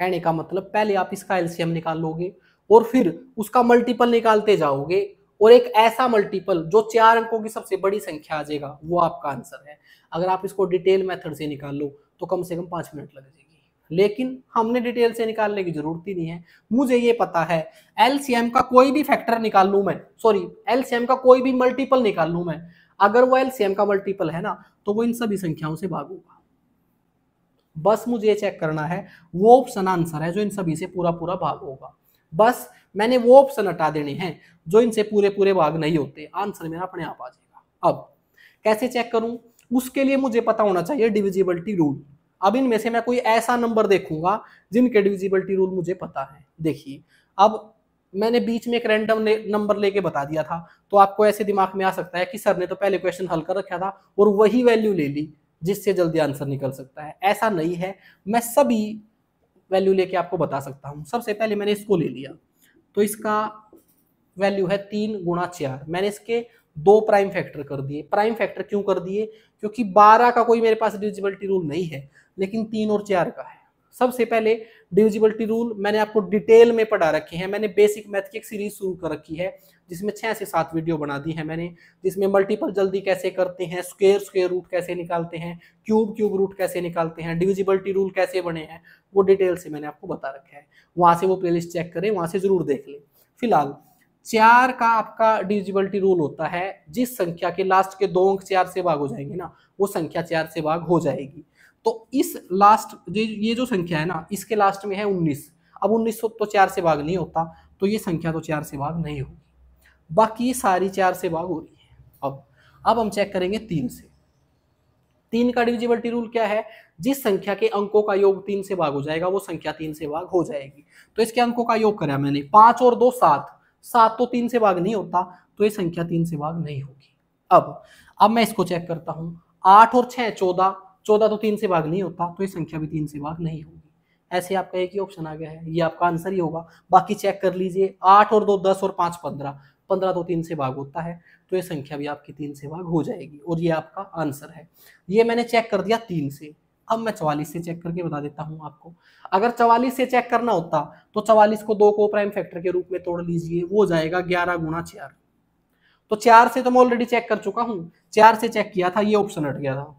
कहने का मतलब पहले आप इसका एलसीएम निकाल लोगे और फिर उसका मल्टीपल निकालते जाओगे, और एक ऐसा मल्टीपल जो 4 अंकों की सबसे बड़ी संख्या आ जाएगा वो आपका आंसर है। अगर आप इसको डिटेल मेथड से निकाल लो तो कम से कम 5 मिनट लग जाएगी, लेकिन हमने डिटेल से निकालने की जरूरत ही नहीं है। मुझे ये पता है एलसीएम का कोई भी फैक्टर निकाल लूं मैं, सॉरी एलसीएम का कोई भी मल्टीपल निकाल लूं मैं, अगर वो एलसीएम का मल्टीपल है ना तो वो इन सभी संख्याओं से भाग होगा। बस मुझे ये चेक करना है वो ऑप्शन आंसर है जो इन सभी से पूरा पूरा भाग होगा। बस मैंने वो ऑप्शन हटा देने हैं जो इनसे पूरे पूरे भाग नहीं होते, आंसर मेरा अपने आप आ जाएगा। अब कैसे चेक करूं, उसके लिए मुझे पता होना चाहिए डिविजिबिलिटी रूल। अब इनमें से मैं कोई ऐसा नंबर देखूंगा जिनके डिविजिबिलिटी रूल मुझे पता है। देखिए अब मैंने बीच में एक रैंडम नंबर लेके बता दिया था, तो आपको ऐसे दिमाग में आ सकता है कि सर ने तो पहले क्वेश्चन हल कर रखा था और वही वैल्यू ले ली जिससे जल्दी आंसर निकल सकता है। ऐसा नहीं है, मैं सभी वैल्यू लेके आपको बता सकता हूं। सबसे पहले मैंने इसको ले लिया, तो इसका वैल्यू है 3 गुणा 4। मैंने इसके 2 प्राइम फैक्टर कर दिए। प्राइम फैक्टर क्यों कर दिए, क्योंकि 12 का कोई मेरे पास डिविजिबिलिटी रूल नहीं है, लेकिन 3 और 4 का है। सबसे पहले डिविजिबिलिटी रूल मैंने आपको डिटेल में पढ़ा रखे हैं। मैंने बेसिक मैथ की एक सीरीज शुरू कर रखी है जिसमें 6 से 7 वीडियो बना दी है मैंने, जिसमें मल्टीपल जल्दी कैसे करते हैं, स्क्वायर रूट कैसे निकालते हैं, क्यूब रूट कैसे निकालते हैं, डिविजिबिलिटी रूल कैसे बने हैं, वो डिटेल से मैंने आपको बता रखा है। वहां से वो प्लेलिस्ट चेक करें, वहां से जरूर देख लें। फिलहाल 4 का आपका डिविजिबिलिटी रूल होता है जिस संख्या के लास्ट के 2 अंक 4 से भाग हो जाएंगे ना, वो संख्या 4 से भाग हो जाएगी। तो इस लास्ट ये जो संख्या है ना, इसके लास्ट में है 19। अब 19 तो 4 से भाग नहीं होता, तो ये संख्या तो 4 से भाग नहीं होगी, बाकी सारी 4 से भाग हो रही है। अब हम चेक करेंगे 3 से। 3 का डिविजिबिलिटी रूल क्या है, जिस संख्या के अंकों का योग 3 से भाग हो जाएगा वो संख्या 3 से भाग हो जाएगी। तो इसके अंकों का योग करा मैंने, 5 और 2 7, 7 तो 3 से भाग नहीं होता, तो ये संख्या 3 से भाग नहीं होगी। अब मैं इसको चेक करता हूं, 8 और 6 14, 14 तो 3 से भाग नहीं होता, तो ये संख्या भी 3 से भाग नहीं होगी। ऐसे आपका एक ही ऑप्शन आ गया है, ये आपका आंसर ही होगा। बाकी चेक कर लीजिए, 8 और 2 10 और 5 15, 15 तो 3 से भाग होता है, तो ये संख्या भी आपकी 3 से भाग हो जाएगी और ये आपका आंसर है। ये मैंने चेक कर दिया 3 से। अब मैं 44 से चेक करके बता देता हूं आपको। अगर 44 से चेक करना होता तो 44 को 2 को प्राइम फैक्टर के रूप में तोड़ लीजिए, वो जाएगा 11 गुणा 4। तो 4 से तो मैं ऑलरेडी चेक कर चुका हूं, 4 से चेक किया था, ये ऑप्शन हट गया था।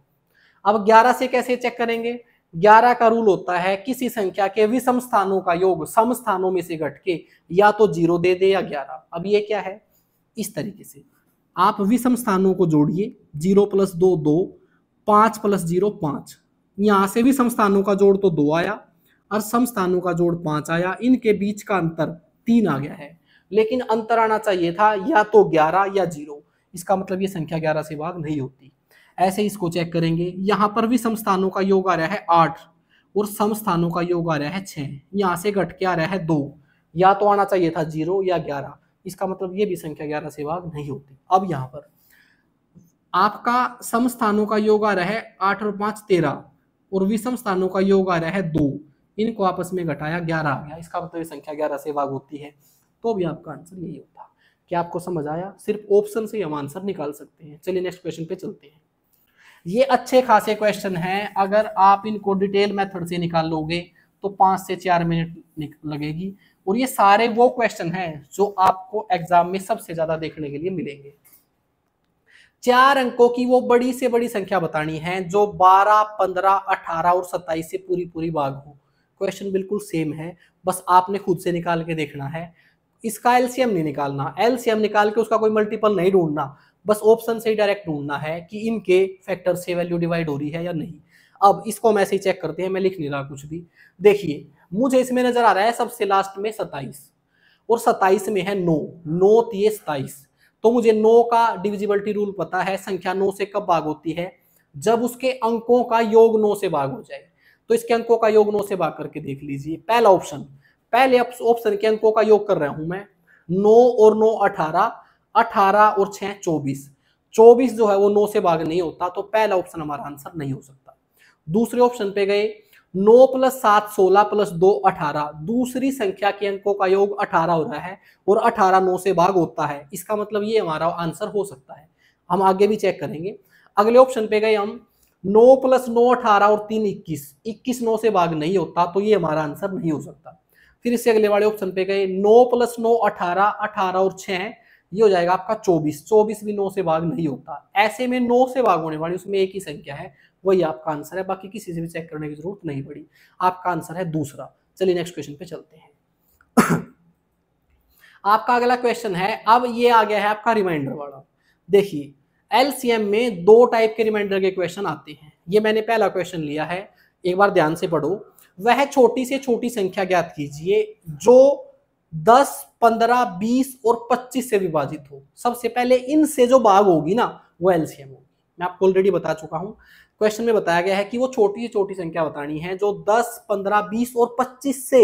अब 11 से कैसे चेक करेंगे, 11 का रूल होता है किसी संख्या के विषम स्थानों का योग सम स्थानों में से घट के या तो 0 दे दे या 11। अब ये क्या है, इस तरीके से आप विषम स्थानों को जोड़िए, 0 + 2 2, 5 + 0 5। यहां से विषम स्थानों का जोड़ तो 2 आया और सम स्थानों का जोड़ 5 आया, इनके बीच का अंतर 3 आ गया है, लेकिन अंतर आना चाहिए था या तो 11 या 0। इसका मतलब ये संख्या 11 से भाग नहीं होती। ऐसे इसको चेक करेंगे, यहां पर भी सम स्थानों का योग आ रहा है 8 और सम स्थानों का योग आ रहा है 6, यहां से घट के आ रहा है 2, या तो आना चाहिए था 0 या 11। इसका मतलब ये भी संख्या 11 से भाग नहीं होती। अब यहाँ पर आपका सम स्थानों का योग आ रहा है 8 और 5 13 और विषम स्थानों का योग आ रहा है 2, इनको आपस में घटाया 11 आ गया। इसका मतलब ये संख्या 11 से भाग होती है, तो भी आपका आंसर यही होता। क्या आपको समझ आया? सिर्फ ऑप्शन से हम आंसर निकाल सकते हैं। चलिए नेक्स्ट क्वेश्चन पे चलते हैं। ये अच्छे खासे क्वेश्चन हैं, अगर आप इनको डिटेल मेथड से निकाल लोगे तो 5 से 4 मिनट लगेगी, और ये सारे वो क्वेश्चन हैं जो आपको एग्जाम में सबसे ज्यादा देखने के लिए मिलेंगे। 4 अंकों की वो बड़ी से बड़ी संख्या बतानी है जो 12, 15, 18 और 27 से पूरी पूरी भाग हो। क्वेश्चन बिल्कुल सेम है, बस आपने खुद से निकाल के देखना है। इसका एलसीएम नहीं निकालना, एलसीएम निकाल के उसका कोई मल्टीपल नहीं ढूंढना, बस ऑप्शन से ही डायरेक्ट ढूंढना है कि इनके फैक्टर से वैल्यू डिवाइड हो रही है या नहीं। अब इसको हम ऐसे ही चेक करते हैं, मैं लिख नहीं रहा कुछ भी। देखिए मुझे इसमें नजर आ रहा है सबसे लास्ट में 27 और 27 में है 9, 9 3 27। तो मुझे 9 का डिविजिबिलिटी रूल पता है, संख्या 9 से कब भाग होती है, जब उसके अंकों का योग 9 से भाग हो जाए। तो इसके अंकों का योग 9 से भाग करके देख लीजिए। पहला ऑप्शन, पहले ऑप्शन के अंकों का योग कर रहा हूं मैं, 9 और 9 18, 18 और 6 24। 24 जो है वो 9 से भाग नहीं होता, तो पहला ऑप्शन हमारा आंसर नहीं हो सकता। दूसरे ऑप्शन पे गए, 9 + 7 16 + 2 18। दूसरी संख्या के अंकों का योग 18 हो रहा है और 18 9 से भाग होता है, इसका मतलब ये हमारा आंसर हो सकता है। हम आगे भी चेक करेंगे। अगले ऑप्शन पे गए हम, 9 + 9 18 और 3 21। 21 9 से भाग नहीं होता, तो ये हमारा आंसर नहीं हो सकता। फिर इससे अगले वाले ऑप्शन पे गए, 9 + 9 18, 18 और 6, ये हो जाएगा आपका 24। 24 भी 9 से भाग नहीं होता। ऐसे में 9 से भाग होने वाली उसमें एक ही संख्या है, वही आपका आंसर है, बाकी किसी से भी चेक करने की जरूरत नहीं पड़ी। आपका आंसर है दूसरा। चलिए नेक्स्ट क्वेश्चन पे चलते हैं। आपका अगला क्वेश्चन है, अब ये आ गया है आपका रिमाइंडर वाला। देखिए एलसीएम में 2 टाइप के रिमाइंडर के क्वेश्चन आते हैं। ये मैंने पहला क्वेश्चन लिया है, एक बार ध्यान से पढ़ो, वह छोटी से छोटी संख्या ज्ञात कीजिए जो 10, 15, 20 और 25 से विभाजित हो। सबसे पहले इनसे जो भाग होगी ना वो एलसीएम होगी। मैं आपको ऑलरेडी बता चुका हूं, क्वेश्चन में बताया गया है कि वो छोटी से छोटी संख्या बतानी है जो 10, 15, 20 और 25 से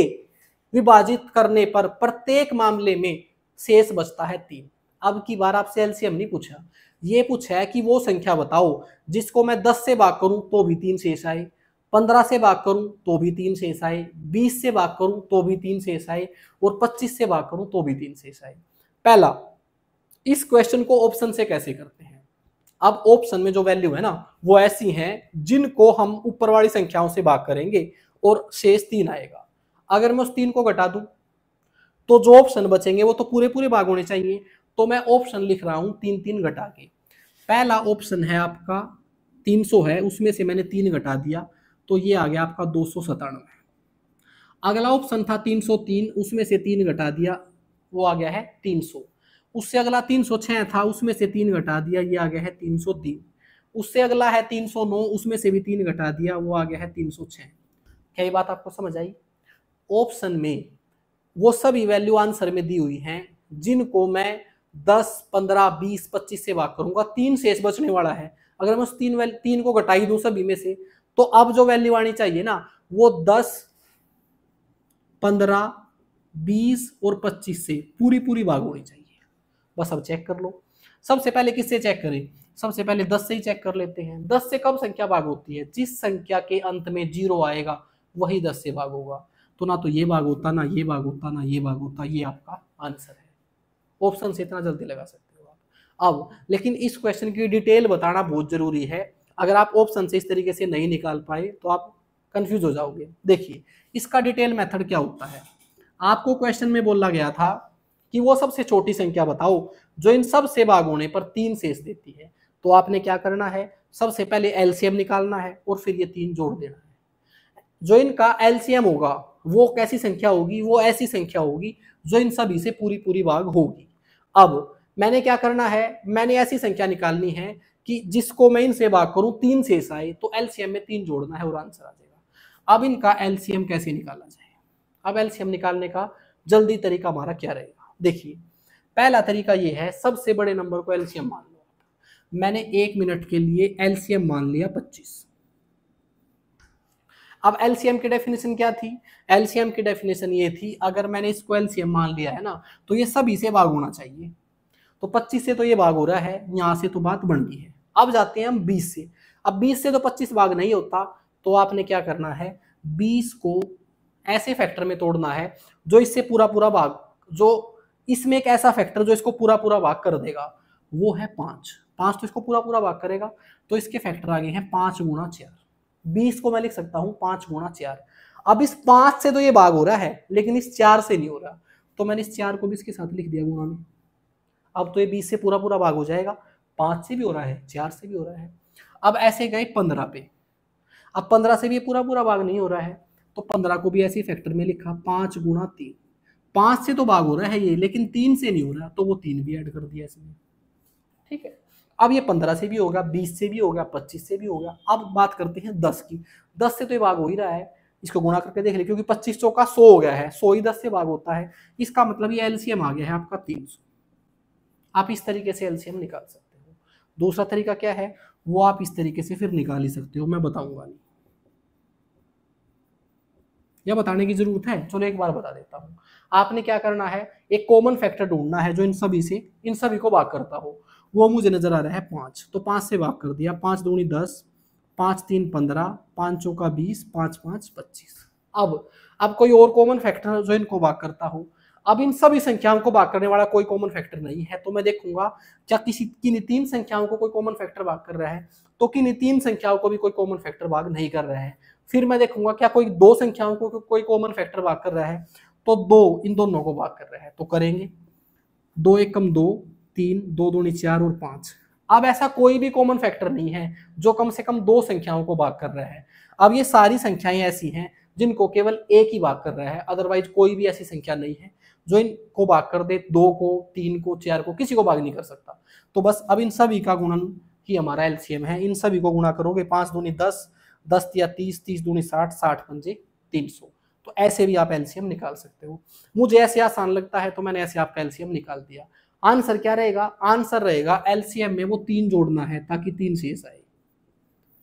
विभाजित करने पर प्रत्येक मामले में शेष बचता है 3। अब की बार आपसे एलसीएम नहीं पूछा, ये पूछा है कि वो संख्या बताओ जिसको मैं 10 से भाग करूं तो भी 3 शेष आए, 15 से भाग करूं तो भी 3 शेष आए, 20 से भाग करूं तो भी 3 शेष आए और 25 से भाग करूं तो भी 3 शेष आए। पहला, इस क्वेश्चन को ऑप्शन से कैसे करते हैं। अब ऑप्शन में जो वैल्यू है ना वो ऐसी हैं जिनको हम ऊपर वाली संख्याओं से भाग करेंगे और शेष 3 आएगा। अगर मैं उस 3 को घटा दूं तो जो ऑप्शन बचेंगे वो तो पूरे पूरे भाग होने चाहिए, तो मैं ऑप्शन लिख रहा हूं 3 3 घटा के। पहला ऑप्शन है आपका 300 है, उसमें से मैंने 3 घटा दिया तो ये आ गया आपका 297। अगला ऑप्शन था 303, उसमें से 3 घटा दिया वो आ गया है 300। उससे अगला 306 था, उसमें से 3 घटा दिया ये आ गया है 303। उससे अगला है 309, उसमें से भी 3 घटा दिया वो आ गया है 306। क्या ये बात आपको समझ आई। ऑप्शन में वो सभी वैल्यू आंसर में दी हुई हैं जिनको मैं 10, 15, 20, 25 से भाग करूंगा, 3 शेष बचने वाला है। अगर मैं उस 3 को घटाई दूं सभी में से तो अब जो वैल्यू आनी चाहिए ना वो 10, 15, 20 और 25 से पूरी पूरी भाग होनी चाहिए। बस अब चेक कर लो। सबसे पहले किससे चेक करें, सबसे पहले 10 से ही चेक कर लेते हैं। 10 से कम संख्या भाग होती है, जिस संख्या के अंत में 0 आएगा वही 10 से भाग होगा। तो ना तो ये भाग होता, ना ये भाग होता, ना ये भाग होता, ये आपका आंसर है। ऑप्शन से इतना जल्दी लगा सकते हो आप। अब लेकिन इस क्वेश्चन की डिटेल बताना बहुत जरूरी है। अगर आप ऑप्शन से इस तरीके से नहीं निकाल पाए तो आप कंफ्यूज हो जाओगे। देखिए इसका डिटेल मेथड क्या होता है। आपको क्वेश्चन में बोला गया था कि वो सबसे छोटी संख्या बताओ जो इन सब से भाग होने पर 3 शेष देती है। तो आपने क्या करना है, सबसे पहले एलसीएम निकालना है और फिर ये 3 जोड़ देना है। जो इनका एलसीएम होगा वो कैसी संख्या होगी, वो ऐसी संख्या होगी जो इन सभी से पूरी पूरी भाग होगी। अब मैंने क्या करना है, मैंने ऐसी संख्या निकालनी है कि जिसको मैं इनसे भाग करूं 3 शेष आए, तो एलसीएम में 3 जोड़ना है और आंसर आ जाएगा। अब इनका एलसीएम कैसे निकाला जाए। अब एलसीएम निकालने का जल्दी तरीका हमारा क्या रहेगा। देखिए पहला तरीका ये है, सबसे बड़े नंबर को एलसीएम मान लो। मैंने 1 मिनट के लिए एलसीएम मान लिया 25। अब एलसीएम की डेफिनेशन क्या थी, एलसीएम की डेफिनेशन ये थी, अगर मैंने इसको एलसीएम मान लिया है ना तो ये सभी से भाग होना चाहिए। तो 25 से तो ये भाग हो रहा है, यहां से तो बात बन गई है। अब जाते हैं हम 20 से। अब 20 से तो 25 भाग नहीं होता, तो आपने क्या करना है, 20 को ऐसे फैक्टर में तोड़ना है जो इससे पूरा पूरा भाग, जो इसमें एक ऐसा फैक्टर जो इसको पूरा पूरा भाग कर देगा, वो है 5। 5 तो इसको पूरा पूरा भाग करेगा, तो इसके फैक्टर आगे हैं 5 गुणा 4। 20 को मैं लिख सकता हूं 5 गुणा 4। अब इस 5 से तो ये भाग हो रहा है लेकिन इस 4 से नहीं हो रहा, तो मैंने इस 4 को भी इसके साथ लिख दिया गुणा में। अब तो ये 20 से पूरा पूरा भाग हो जाएगा, 5 से भी हो रहा है, 4 से भी हो रहा है। अब ऐसे गए 15 पे। अब 15 से भी पूरा पूरा भाग नहीं हो रहा है, तो 15 को भी ऐसे फैक्टर में लिखा 5 गुणा 3। 5 से तो भाग हो रहा है ये, लेकिन 3 से नहीं हो रहा, तो वो 3 भी ऐड कर दिया इसमें। ठीक है, अब ये 15 से भी होगा, 20 से भी होगा, 25 से भी होगा। अब बात करते हैं 10 की। 10 से तो ये भाग हो ही रहा है, इसको गुणा करके देख ले, क्योंकि 25 चौका 100 हो गया है, 100 ही 10 से भाग होता है। इसका मतलब ये एलसीएम आ गया है आपका 300। आप इस तरीके से एलसीएम निकाल सकते हो। दूसरा तरीका क्या है, वो आप इस तरीके से फिर निकाल ही सकते हो, मैं बताऊंगा नहीं, या बताने की जरूरत है, चलो एक बार बता देता हूं। आपने क्या करना है, एक कॉमन फैक्टर ढूंढना है जो इन सभी को भाग करता हो। वो मुझे नजर आ रहा है 5, तो 5 से भाग कर दिया। 5 दूनी 10, 5 3 15, 5 चौका 20, 5 5 25। अब कोई और कॉमन फैक्टर जो इनको भाग करता हो। अब इन सभी संख्याओं को भाग करने वाला कोई कॉमन फैक्टर नहीं है, तो मैं देखूंगा क्या किन 3 संख्याओं को कोई कॉमन फैक्टर भाग कर रहा है, तो किन 3 संख्याओं को भी कोई कॉमन फैक्टर भाग नहीं कर रहा है। फिर मैं देखूंगा क्या कोई 2 संख्याओं को कोई कॉमन फैक्टर भाग कर रहा है, तो 2 इन दोनों को भाग कर रहा है, तो करेंगे 2 एकम 2, 3, 2 दूनी 4 और 5। अब ऐसा कोई भी कॉमन फैक्टर नहीं है जो कम से कम 2 संख्याओं को भाग कर रहा है। अब ये सारी संख्याएं ऐसी हैं जिनको केवल एक ही भाग कर रहा है, अदरवाइज कोई भी ऐसी संख्या नहीं है जो इनको भाग कर दे। 2 को, 3 को, 4 को, किसी को भाग नहीं कर सकता। तो बस अब इन सभी का गुणन ही हमारा एलसीएम है। इन सभी को गुणा करोगे, 5 दूनी 10, 10 या 30, 30 दूनी 60, 60 पंजे 300। तो ऐसे भी आप एलसीएम निकाल सकते हो। मुझे ऐसे आसान लगता है तो मैंने ऐसे आपका एलसीएम निकाल दिया। आंसर क्या रहेगा? आंसर रहेगा एलसीएम में वो 3 जोड़ना है ताकि 3 शेष आए।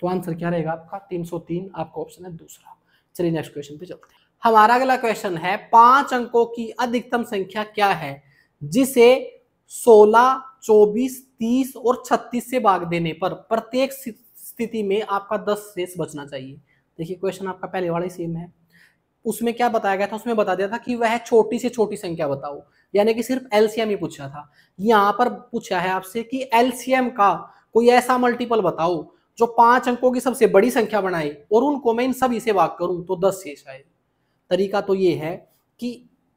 तो आंसर क्या रहेगा आपका? 303 आपका ऑप्शन है दूसरा। चलिए नेक्स्ट क्वेश्चन पे चलते हैं। हमारा अगला क्वेश्चन है 5 अंकों की अधिकतम संख्या क्या है जिसे 16, 24, 30 और 36 से भाग देने पर प्रत्येक स्थिति में आपका 10 शेष बचना चाहिए। देखिए क्वेश्चन आपका पहले वाला ही सेम है। उसमें क्या बताया गया था? उसमें बता दिया था कि वह छोटी से छोटी संख्या बताओ, यानी कि सिर्फ एलसीएम ही पूछा था। यहां पर पूछा है आपसे कि एलसीएम का कोई ऐसा मल्टीपल बताओ जो 5 अंकों की सबसे बड़ी संख्या बनाए और उनको मैं इन सभी से भाग करूं तो 10 शेष आए। तरीका तो ये है कि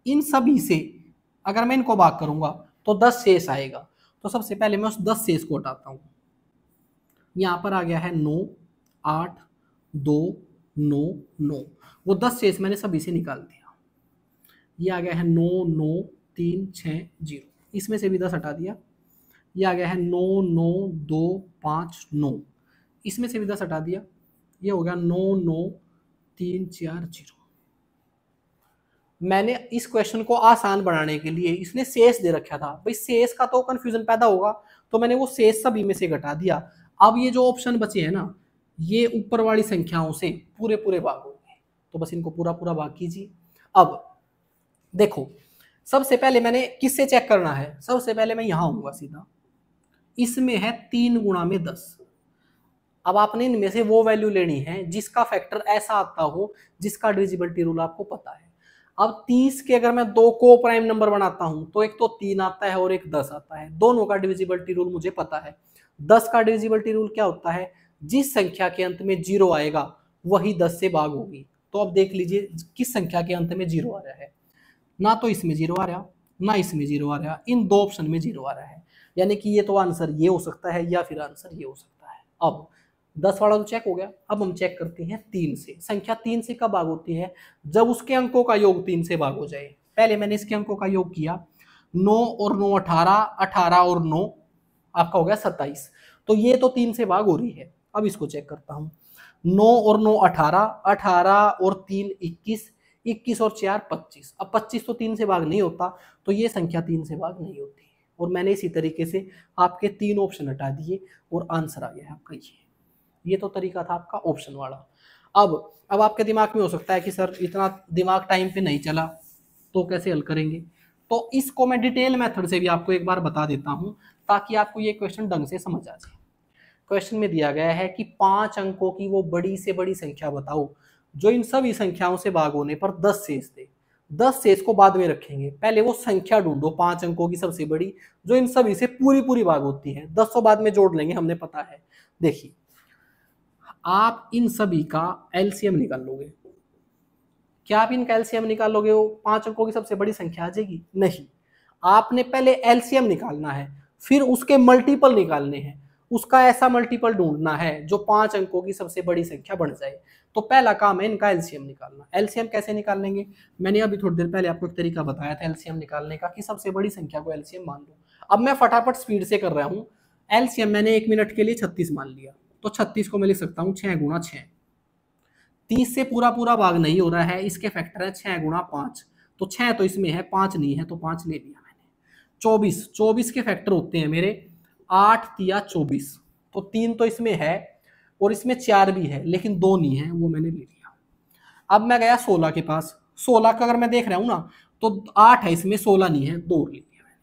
इन सभी से अगर मैं इनको भाग करूंगा तो 10 शेष आएगा। तो सबसे पहले मैं उस 10 शेष को हटाता हूं। यहां पर आ गया है 9, 8, 2, 9, 9। वो 10 शेष मैंने सभी से निकाल दिया। ये आ गया है 9, 9, 3, 6, 0। इसमें से भी 10 हटा दिया। ये आ गया है 9, 9, 2, 5, 9। इसमें से भी 10 हटा दिया। ये हो गया 9, 9, 3, 4, 0। मैंने इस क्वेश्चन को आसान बनाने के लिए इसने शेष दे रखा था, भाई शेष का तो कंफ्यूजन पैदा होगा, तो मैंने वो शेष सभी में से घटा दिया। अब ये जो ऑप्शन बचे हैं ना, ये ऊपर वाली संख्याओं से पूरे पूरे भाग होंगे, तो बस इनको पूरा पूरा भाग कीजिए। अब देखो सबसे पहले मैंने किससे चेक करना है? सबसे पहले मैं यहां आऊंगा सीधा, इसमें है 3 गुणा में 10। अब आपने इनमें से वो वैल्यू लेनी है जिसका फैक्टर ऐसा आता हो जिसका डिविजिबिलिटी रूल आपको पता है। अब 30 के अगर मैं 2 को प्राइम नंबर बनाता हूं तो एक तो 3 आता है और एक 10 आता है। दोनों का डिविजिबिलिटी रूल मुझे पता है। 10 का डिविजिबिलिटी रूल क्या होता है? जिस संख्या के अंत में 0 आएगा वही 10 से भाग होगी। तो अब देख लीजिए किस संख्या के अंत में 0 आ रहा है। ना तो इसमें 0 आ रहा, ना इसमें 0 आ रहा, इन दो ऑप्शन में 0 आ रहा है। यानी कि ये तो आंसर ये हो सकता है या फिर आंसर ये हो सकता है। अब 10 वाला तो चेक हो गया। अब हम चेक करते हैं 3 से। संख्या 3 से कब भाग होती है? जब उसके अंकों का योग 3 से भाग हो जाए। पहले मैंने इसके अंकों का योग किया, 9 और 9 18, 18 और 9 आपका हो गया 27। तो ये तो 3 से भाग हो रही है। अब इसको चेक करता हूं, 9 और 9 18, 18 और 3 21, 21 और 4 25। अब 25 तो 3 से भाग नहीं होता, तो ये संख्या 3 से भाग नहीं होती। और मैंने इसी तरीके से आपके 3 ऑप्शन हटा दिए और आंसर आ गया आपका ये तो तरीका था आपका ऑप्शन वाला। अब आपके दिमाग में हो सकता है कि सर इतना दिमाग टाइम पे नहीं चला तो कैसे हल करेंगे? तो इसको मैं डिटेल मेथड से भी आपको एक बार बता देता हूं ताकि आपको ये क्वेश्चन ढंग से समझ आ जाए। क्वेश्चन में दिया गया है कि 5 अंकों की वो बड़ी से बड़ी संख्या बताओ जो इन सभी संख्याओं से भाग होने पर 10 शेष दे। 10 शेष को बाद में रखेंगे, पहले वो संख्या ढूंढो 5 अंकों की सबसे बड़ी जो इन सभी से पूरी पूरी भाग होती है। 10 को बाद में जोड़ लेंगे, हमने पता है। देखिए आप इन सभी का एलसीएम निकाल लोगे। क्या आप इनका एलसीएम निकालोगे वो 5 अंकों की सबसे बड़ी संख्या आ जाएगी? नहीं, आपने पहले एलसीएम निकालना है, फिर उसके मल्टीपल निकालने हैं, उसका ऐसा मल्टीपल ढूंढना है जो 5 अंकों की सबसे बड़ी संख्या बन जाए। तो पहला काम है इनका एलसीएम निकालना। एलसीएम कैसे निकालेंगे? मैंने अभी थोड़ी देर पहले आपको एक तरीका बताया था एलसीएम निकालने का कि सबसे बड़ी संख्या को एलसीएम मान लो। अब मैं फटाफट स्पीड से कर रहा हूं। एलसीएम मैंने 1 मिनट के लिए 36 मान लिया, तो 36 को मैं लिख सकता हूं 6 गुणा 6। 30 से पूरा पूरा भाग नहीं हो रहा है, इसके फैक्टर है 6 गुणा 5। तो 6 तो इसमें है, 5 नहीं है, तो 5 ले लिया मैंने। 24 के फैक्टर होते हैं मेरे 8 तिया 24। तो 3 तो इसमें है और इसमें 4 भी है, लेकिन 2 नहीं है, वो मैंने ले लिया। अब मैं गया 16 के पास। 16 का अगर मैं देख रहा हूं ना तो 8 है इसमें, 16 नहीं है, 2 ले लिया मैंने।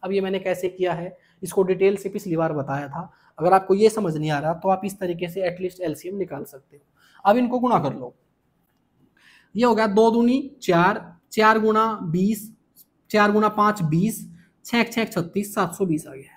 अब ये मैंने कैसे किया है इसको डिटेल से पिछली बार बताया था। अगर आपको ये समझ नहीं आ रहा तो आप इस तरीके से एटलीस्ट एलसीएम निकाल सकते हो। अब इनको गुणा कर लो। ये हो गया 2 दूनी 4, 4 गुणा 20, 4 गुणा 5 20, 6 6 36, 720 आ गया है।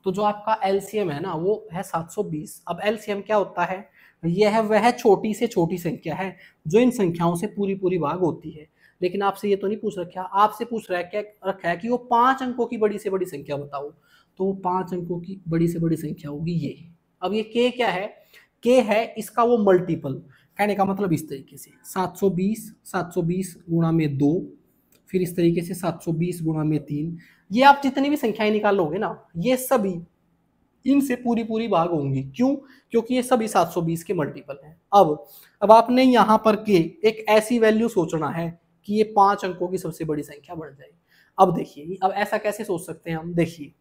तो जो आपका एलसीएम है ना वो है 720। अब एलसीएम क्या होता है? यह है वह छोटी से छोटी संख्या है जो इन संख्याओं से पूरी पूरी भाग होती है। लेकिन आपसे ये तो नहीं पूछ रखा, आपसे पूछ रहा है क्या रखा है कि वो 5 अंकों की बड़ी से बड़ी संख्या बताओ। तो वो 5 अंकों की बड़ी से बड़ी संख्या होगी ये। अब ये के क्या है? के है इसका वो मल्टीपल। कहने का मतलब इस तरीके से 720 गुणा में 2, फिर इस तरीके से 720 गुणा में 3। ये आप जितनी भी संख्याएं निकालोगे ना ये सभी इनसे पूरी पूरी भाग होंगी। क्यों? क्योंकि ये सभी 720 के मल्टीपल हैं। अब आपने यहाँ पर के एक ऐसी वैल्यू सोचना है कि ये 5 अंकों की सबसे बड़ी संख्या बन जाए। अब देखिए, अब ऐसा कैसे सोच सकते हैं हम? देखिए,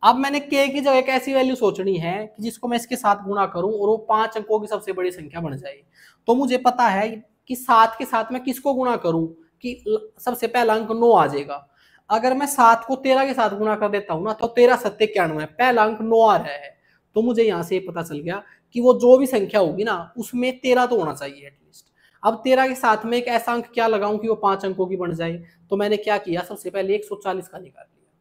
अब मैंने के की जगह एक ऐसी वैल्यू सोचनी है कि जिसको मैं इसके साथ गुणा करूं और वो 5 अंकों की सबसे बड़ी संख्या बन जाए। तो मुझे पता है कि 7 के साथ मैं किसको गुणा करूं कि सबसे पहला अंक 9 आ जाएगा। अगर मैं 7 को 13 के साथ गुणा कर देता हूं ना, तो 13 सत्ते 91, पहला अंक 9 आ रहा है। तो मुझे यहां से पता चल गया कि वो जो भी संख्या होगी ना, उसमें 13 तो होना चाहिए एटलीस्ट। अब 13 के साथ में एक ऐसा अंक क्या लगाऊं कि वो 5 अंकों की बन जाए? तो मैंने क्या किया, सबसे पहले 140 का निकाल लिया।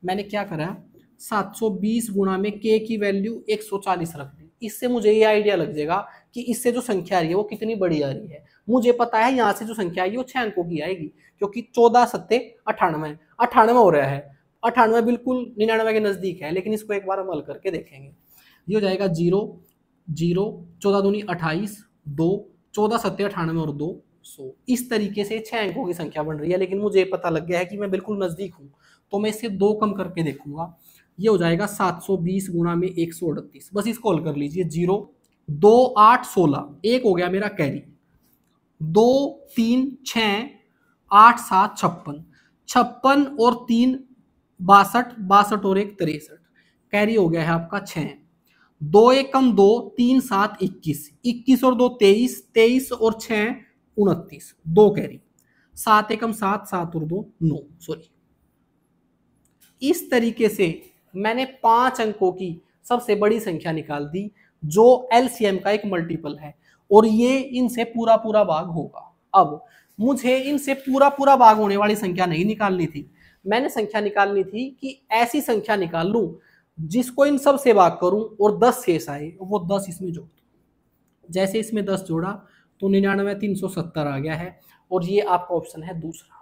मैंने क्या करा, 720 गुणा में के की वैल्यू 140 रख दी। इससे मुझे ये आइडिया लग जाएगा कि इससे जो संख्या आ रही है वो कितनी बड़ी आ रही है। मुझे पता है यहाँ से जो संख्या आएगी वो 6 अंकों की आएगी, क्योंकि 14 सत्ते 98 98 हो रहा है। 98 बिल्कुल 99 के नजदीक है, लेकिन इसको एक बार हम हल करके देखेंगे। ये हो जाएगा 0 0 14 दूनी 28 2 14 सत्ते 98 और 2 100। इस तरीके से 6 अंकों की संख्या बन रही है, लेकिन मुझे पता लग गया है कि मैं बिल्कुल नजदीक हूँ, तो मैं इससे 2 कम करके देखूंगा। ये हो जाएगा 720 गुणा में 138। बस इसको हल कर लीजिए। 0 2 8 16, एक हो गया मेरा कैरी, 2 3 6 8 7 56, 56 और 3 62, 62 और 1 63, कैरी हो गया है आपका 6। 2 1 कम 2 3 7 21, 21 और 2 23, 23 और 6 29, 2 कैरी, 7 एकम 7 7 और 2 9, सॉरी। इस तरीके से मैंने 5 अंकों की सबसे बड़ी संख्या निकाल दी, जो एलसीएम का एक मल्टीपल है, और ये इनसे पूरा पूरा भाग होगा। अब मुझे इनसे पूरा पूरा भाग होने वाली संख्या नहीं निकालनी थी, मैंने संख्या निकालनी थी कि ऐसी संख्या निकाल लूं जिसको इन सब से भाग करूं और 10 शेष आए, वो 10 इसमें जोड़ दूं। जैसे इसमें 10 जोड़ा तो 99 370 आ गया है, और ये आपका ऑप्शन है दूसरा।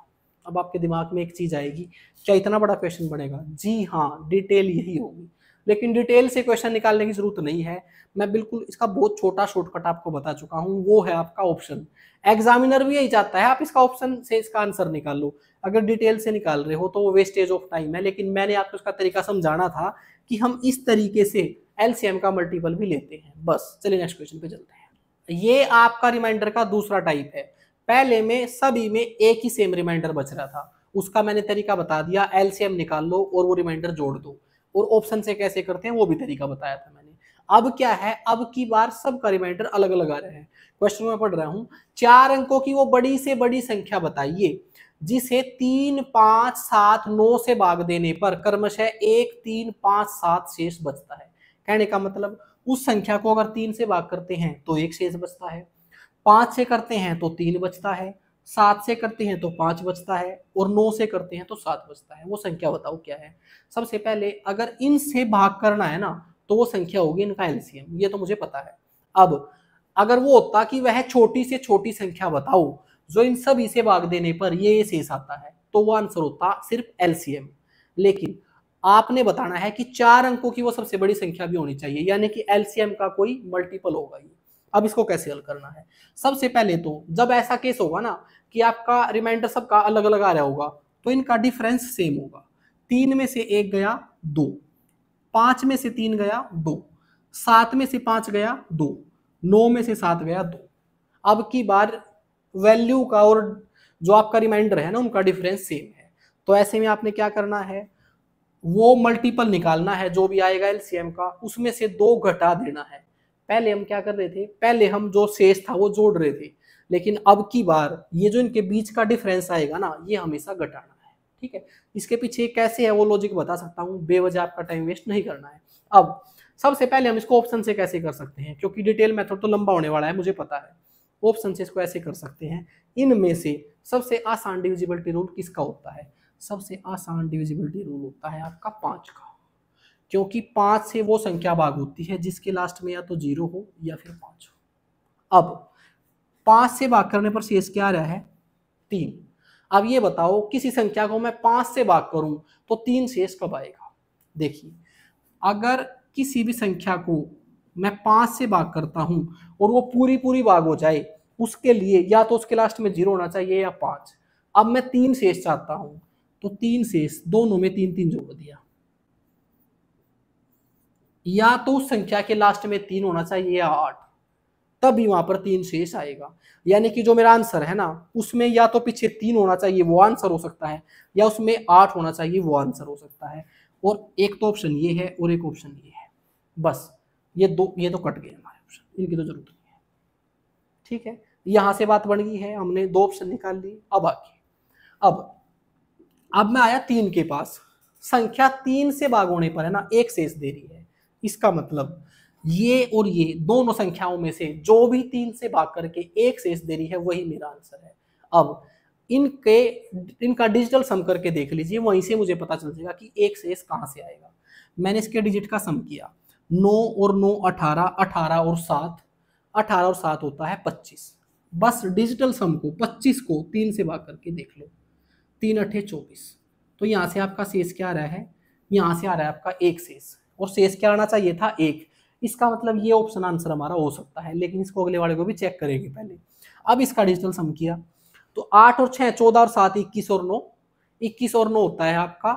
अब आपके दिमाग में एक चीज आएगी, क्या इतना बड़ा क्वेश्चन बनेगा? जी हाँ, डिटेल यही होगी, लेकिन डिटेल से क्वेश्चन निकालने की जरूरत नहीं है। मैं बिल्कुल इसका बहुत छोटा शॉर्टकट आपको बता चुका हूँ, वो है आपका ऑप्शन। एग्जामिनर भी यही चाहता है आप इसका ऑप्शन से इसका आंसर निकाल लो। अगर डिटेल से निकाल रहे हो तो वो वेस्टेज ऑफ टाइम है, लेकिन मैंने आपको इसका तरीका समझाना था कि हम इस तरीके से एलसीएम का मल्टीपल भी लेते हैं। बस चलिए नेक्स्ट क्वेश्चन पे चलते हैं। ये आपका रिमाइंडर का दूसरा टाइप है। पहले में सभी में एक ही सेम रिमाइंडर बच रहा था, उसका मैंने तरीका बता दिया, एलसीएम निकाल लो और वो रिमाइंडर जोड़ दो, और ऑप्शन से कैसे करते हैं वो भी तरीका बताया था मैंने। अब क्या है, अब की बार सबका रिमाइंडर अलग अलग आ रहे हैं। क्वेश्चन में पढ़ रहा हूं, 4 अंकों की वो बड़ी से बड़ी संख्या बताइए जिसे 3 5 7 9 से भाग देने पर क्रमशः 1 3 5 7 शेष बचता है। कहने का मतलब, उस संख्या को अगर 3 से भाग करते हैं तो 1 शेष बचता है, 5 से करते हैं तो 3 बचता है, 7 से करते हैं तो 5 बचता है, और 9 से करते हैं तो 7 बचता है। वो संख्या बताओ क्या है? सबसे पहले अगर इनसे भाग करना है ना, तो वो संख्या होगी इनका एलसीएम, ये तो मुझे पता है। अब अगर वो होता कि वह छोटी से छोटी संख्या बताओ जो इन सभी से भाग देने पर ये शेष आता है, तो वो आंसर होता सिर्फ एलसीएम। लेकिन आपने बताना है कि 4 अंकों की वो सबसे बड़ी संख्या भी होनी चाहिए, यानी कि एलसीएम का कोई मल्टीपल होगा ये। अब इसको कैसे हल करना है? सबसे पहले तो जब ऐसा केस होगा ना कि आपका रिमाइंडर सबका अलग अलग आ रहा होगा, तो इनका डिफरेंस सेम होगा। 3 में से 1 गया 2, 5 में से 3 गया 2, 7 में से 5 गया 2, 9 में से 7 गया 2। अब की बार वैल्यू का और जो आपका रिमाइंडर है ना, उनका डिफरेंस सेम है। तो ऐसे में आपने क्या करना है, वो मल्टीपल निकालना है जो भी आएगा एलसीएम का, उसमें से 2 घटा देना है। पहले हम क्या कर रहे थे, पहले हम जो शेष था वो जोड़ रहे थे, लेकिन अब की बार ये जो इनके बीच का डिफरेंस आएगा ना, ये हमेशा घटाना है। ठीक है, इसके पीछे कैसे है वो लॉजिक बता सकता हूँ, बेवजह आपका टाइम वेस्ट नहीं करना है। अब सबसे पहले हम इसको ऑप्शन से कैसे कर सकते हैं, क्योंकि डिटेल मेथड तो लंबा होने वाला है मुझे पता है। ऑप्शन से इसको ऐसे कर सकते हैं, इनमें से सबसे आसान डिविजिबिलिटी रूल किसका होता है? सबसे आसान डिविजिबिलिटी रूल होता है आपका 5 का, क्योंकि 5 से वो संख्या भाग होती है जिसके लास्ट में या तो 0 हो या फिर 5 हो। अब 5 से भाग करने पर शेष क्या आ रहा है? 3। अब ये बताओ, किसी संख्या को मैं 5 से भाग करूं तो 3 शेष कब आएगा? देखिए, अगर किसी भी संख्या को मैं 5 से भाग करता हूं और वो पूरी पूरी भाग हो जाए, उसके लिए या तो उसके लास्ट में 0 होना चाहिए या 5। अब मैं 3 शेष चाहता हूं, तो 3 शेष, दोनों में 3 3 जोड़ दिया, या तो उस संख्या के लास्ट में 3 होना चाहिए या 8, तभी वहां पर 3 शेष आएगा। यानी कि जो मेरा आंसर है ना, उसमें या तो पीछे 3 होना चाहिए वो आंसर हो सकता है, या उसमें 8 होना चाहिए वो आंसर हो सकता है। और एक तो ऑप्शन ये है और एक ऑप्शन ये है, बस ये तो कट गए हमारे ऑप्शन, इनकी तो जरूरत नहीं है। ठीक है, यहां से बात बन गई है, हमने 2 ऑप्शन निकाल लिए। अब आगे, अब मैं आया 3 के पास। संख्या 3 से भाग होने पर है ना एक शेष दे रही है, इसका मतलब ये और ये दोनों संख्याओं में से जो भी 3 से भाग करके एक शेष दे रही है वही मेरा आंसर है। अब इनका डिजिटल सम करके देख लीजिए, वहीं से मुझे पता चल जाएगा कि एक शेष कहां से आएगा। मैंने इसके डिजिट का सम किया, 9 और 9 18, 18 और 7, 18 और 7 होता है 25। बस डिजिटल सम को 25 को 3 से भाग करके देख लो, 3 अठे 24। तो यहाँ से आपका शेष क्या आ रहा है, यहाँ से आ रहा है आपका एक शेष, और शेष क्या आना चाहिए था 1। इसका मतलब ये ऑप्शन आंसर हमारा हो सकता है, लेकिन इसको अगले वाले को भी चेक करेंगे पहले। अब इसका डिजिटल सम किया तो 8 और 6 14 और 7 21 और 9, 21 और 9 होता है आपका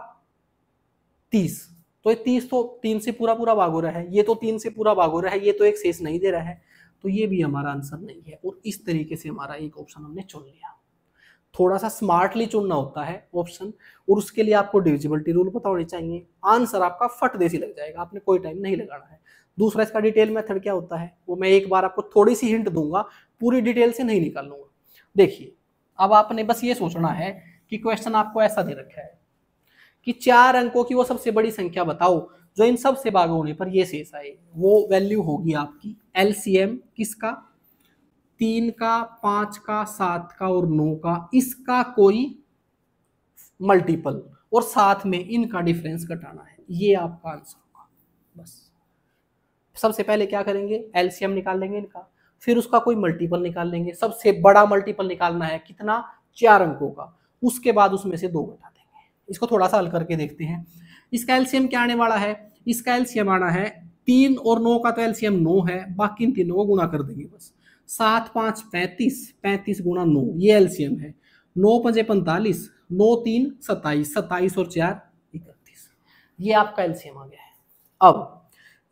30। तो ये 30 तो 3 से पूरा पूरा भाग हो रहा है, ये तो 3 से पूरा भाग हो रहा है, ये तो एक शेष नहीं दे रहा है, तो ये भी हमारा आंसर नहीं है। और इस तरीके से हमारा एक ऑप्शन हमने चुन लिया। थोड़ा सा स्मार्टली चुनना होता है ऑप्शन, और उसके लिए आपको डिविजिबिलिटी रूल पता होनी चाहिए। आंसर आपका फट देसी लग जाएगा, आपने कोई टाइम नहीं लगाना है। दूसरा इसका डिटेल मेथड क्या होता है वो मैं एक बार आपको थोड़ी सी हिंट दूंगा, पूरी डिटेल से नहीं निकालूंगा। देखिए, अब आपने बस ये सोचना है कि क्वेश्चन आपको ऐसा दे रखा है कि 4 अंकों की वो सबसे बड़ी संख्या बताओ जो इन सब से भाग होने पर ये शेष आए। वो वैल्यू होगी आपकी एलसीएम किसका, 3 का, 5 का, 7 का और 9 का, इसका कोई मल्टीपल, और साथ में इनका डिफरेंस घटाना है। ये आपका आंसर होगा। बस सबसे पहले क्या करेंगे, एलसीएम निकाल लेंगे इनका, फिर उसका कोई मल्टीपल निकाल लेंगे। सबसे बड़ा मल्टीपल निकालना है कितना, 4 अंकों का, उसके बाद उसमें से 2 घटा देंगे। इसको थोड़ा सा हल करके देखते हैं। इसका एलसीएम क्या आने वाला है, इसका एलसीएम आना है 3 और 9 का, तो एलसीएम 9 है, बाकी इन तीनों को गुणा कर देंगे बस। 7 5 35, 35 गुणा 9 ये एलसीएम है। 9 पंजे 45, 9 3 27, 27 और 4 31, ये आपका एलसीएम आ गया है। अब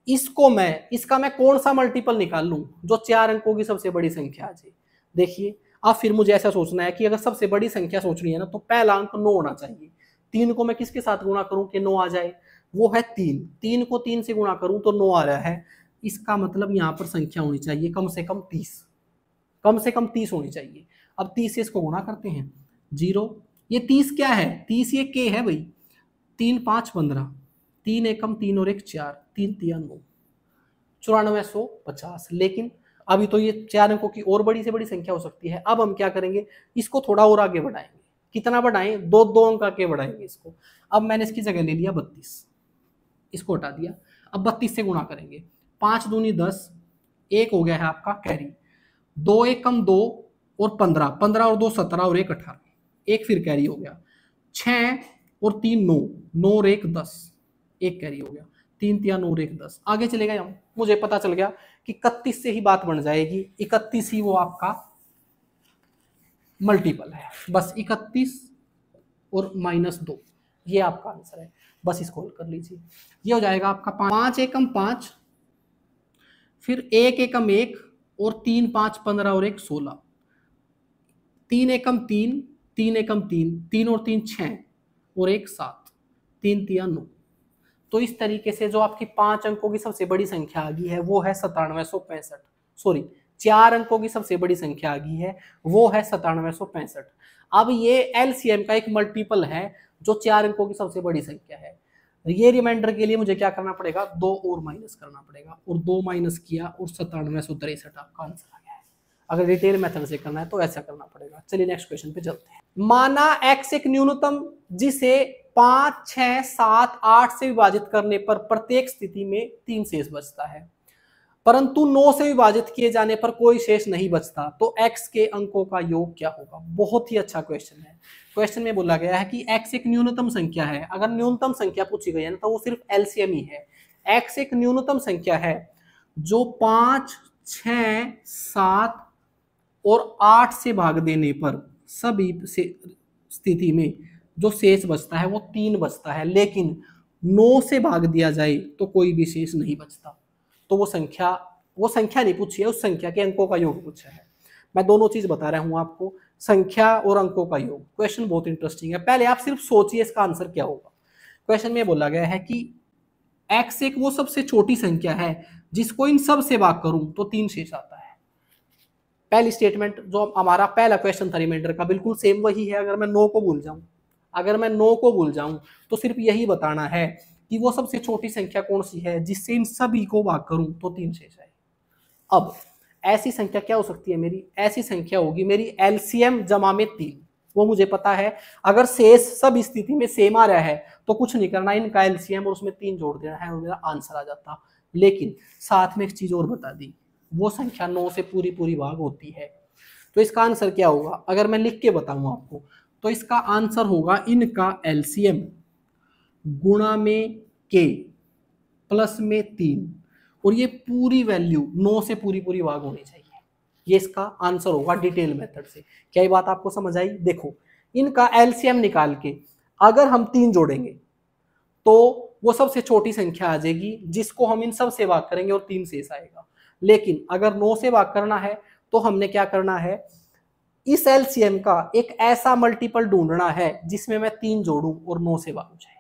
इसका मैं कौन सा मल्टीपल निकाल लूं जो 4 अंकों की सबसे बड़ी संख्या आ जाए। देखिए, अब फिर मुझे ऐसा सोचना है कि अगर सबसे बड़ी संख्या सोचनी है ना, तो पहला अंक 9 होना चाहिए। 3 को मैं किसके साथ गुणा करूं कि 9 आ जाए, वो है 3। 3 को 3 से गुणा करूं तो 9 आ रहा है। इसका मतलब यहाँ पर संख्या होनी चाहिए कम से कम 30, कम से कम 30 होनी चाहिए। अब 30 से इसको गुणा करते हैं, 0। ये 30 क्या है, 30 ये के है भाई, 3 5 15, 3 एकम 3 और 1 4, 3 3 9, 9450। लेकिन अभी तो ये 4 अंकों की और बड़ी से बड़ी संख्या हो सकती है। अब हम क्या करेंगे, इसको थोड़ा और आगे बढ़ाएंगे। कितना बढ़ाएं, 2 अंक आगे बढ़ाएंगे इसको। अब मैंने इसकी जगह ले लिया 32, इसको हटा दिया। अब 32 से गुणा करेंगे, 5 दूनी 10, 1 हो गया है आपका कैरी, 2 एकम 2 और 15, 15 और 2 17 और 1 18, 1 फिर कैरी हो गया। 6 और 3 9, 9 और 1 10, 1 कैरी हो गया। 3 3 9 और 1 10, आगे चले गए हम। मुझे पता चल गया कि 31 से ही बात बन जाएगी, 31 ही वो आपका मल्टीपल है। बस 31 और -2, ये आपका आंसर है। बस इसको हल कर लीजिए, ये हो जाएगा आपका 5 एकम 5, फिर 1 एकम 1 और 3 5 15 और 1 16, 3 एकम 3, 3 एकम 3, 3 और 3 6 और 1 7, 3 3 9। तो इस तरीके से जो आपकी 5 अंकों की सबसे बड़ी संख्या आ गई है वो है 9765। सॉरी, 4 अंकों की सबसे बड़ी संख्या आ गई है वो है 9765। अब ये एलसीएम का एक मल्टीपल है जो 4 अंकों की सबसे बड़ी संख्या है। ये रिमाइंडर के लिए मुझे क्या करना पड़ेगा, 2 और माइनस करना पड़ेगा, और 2 माइनस किया और 9763 आपका आंसर आ गया है। अगर डिटेल मेथड से करना है तो ऐसा करना पड़ेगा। चलिए नेक्स्ट क्वेश्चन पे चलते हैं। माना x एक न्यूनतम जिसे 5 6 7 8 से विभाजित करने पर प्रत्येक स्थिति में 3 शेष बचता है, परंतु 9 से विभाजित किए जाने पर कोई शेष नहीं बचता, तो x के अंकों का योग क्या होगा। बहुत ही अच्छा क्वेश्चन है। क्वेश्चन में बोला गया है कि x एक न्यूनतम संख्या है। अगर न्यूनतम संख्या पूछी गई है ना तो वो सिर्फ एलसीएम ही है। x एक न्यूनतम संख्या है जो 5 6 7 और 8 से भाग देने पर सभी से स्थिति में जो शेष बचता है वो 3 बचता है, लेकिन 9 से भाग दिया जाए तो कोई भी शेष नहीं बचता। तो वो संख्या नहीं पूछी है, उस संख्या के अंकों का योग पूछा है। मैं दोनों चीज बता रहा हूं आपको, संख्या और अंकों का योग। क्वेश्चन बहुत इंटरेस्टिंग है, पहले आप सिर्फ सोचिए इसका आंसर क्या होगा। क्वेश्चन में बोला गया है कि x एक वो सबसे छोटी संख्या है जिसको इन सब से भाग करूं तो 3 शेष आता है। पहली स्टेटमेंट जो हमारा पहला क्वेश्चन था रिमाइंडर का, बिल्कुल सेम वही है। अगर मैं 9 को भूल जाऊं तो सिर्फ यही बताना है कि वो सबसे छोटी संख्या कौन सी है जिससे इन सभी को भाग करूं तो 3 शेष आए। अब ऐसी संख्या क्या हो सकती है मेरी, ऐसी संख्या होगी मेरी एलसीएम जमा में 3। वो मुझे पता है, अगर शेष सब स्थिति में सेम आ रहा है तो कुछ नहीं करना, इनका एलसीएम और उसमें 3 जोड़ देना है और मेरा आंसर आ जाता। लेकिन साथ में एक चीज और बता दी, वो संख्या 9 से पूरी भाग होती है। तो इसका आंसर क्या होगा, अगर मैं लिख के बताऊं आपको तो इसका आंसर होगा इनका एलसीएम गुणा में के प्लस में 3, और ये पूरी वैल्यू 9 से पूरी भाग होनी चाहिए। ये इसका आंसर होगा डिटेल मेथड से। क्या ये बात आपको समझ आई? देखो, इनका एलसीएम निकाल के अगर हम 3 जोड़ेंगे तो वो सबसे छोटी संख्या आ जाएगी जिसको हम इन सब से भाग करेंगे और 3 शेष आएगा। लेकिन अगर 9 से भाग करना है तो हमने क्या करना है, इस एलसीएम का एक ऐसा मल्टीपल ढूंढना है जिसमें मैं 3 जोड़ूं और 9 से भाग हो जाए।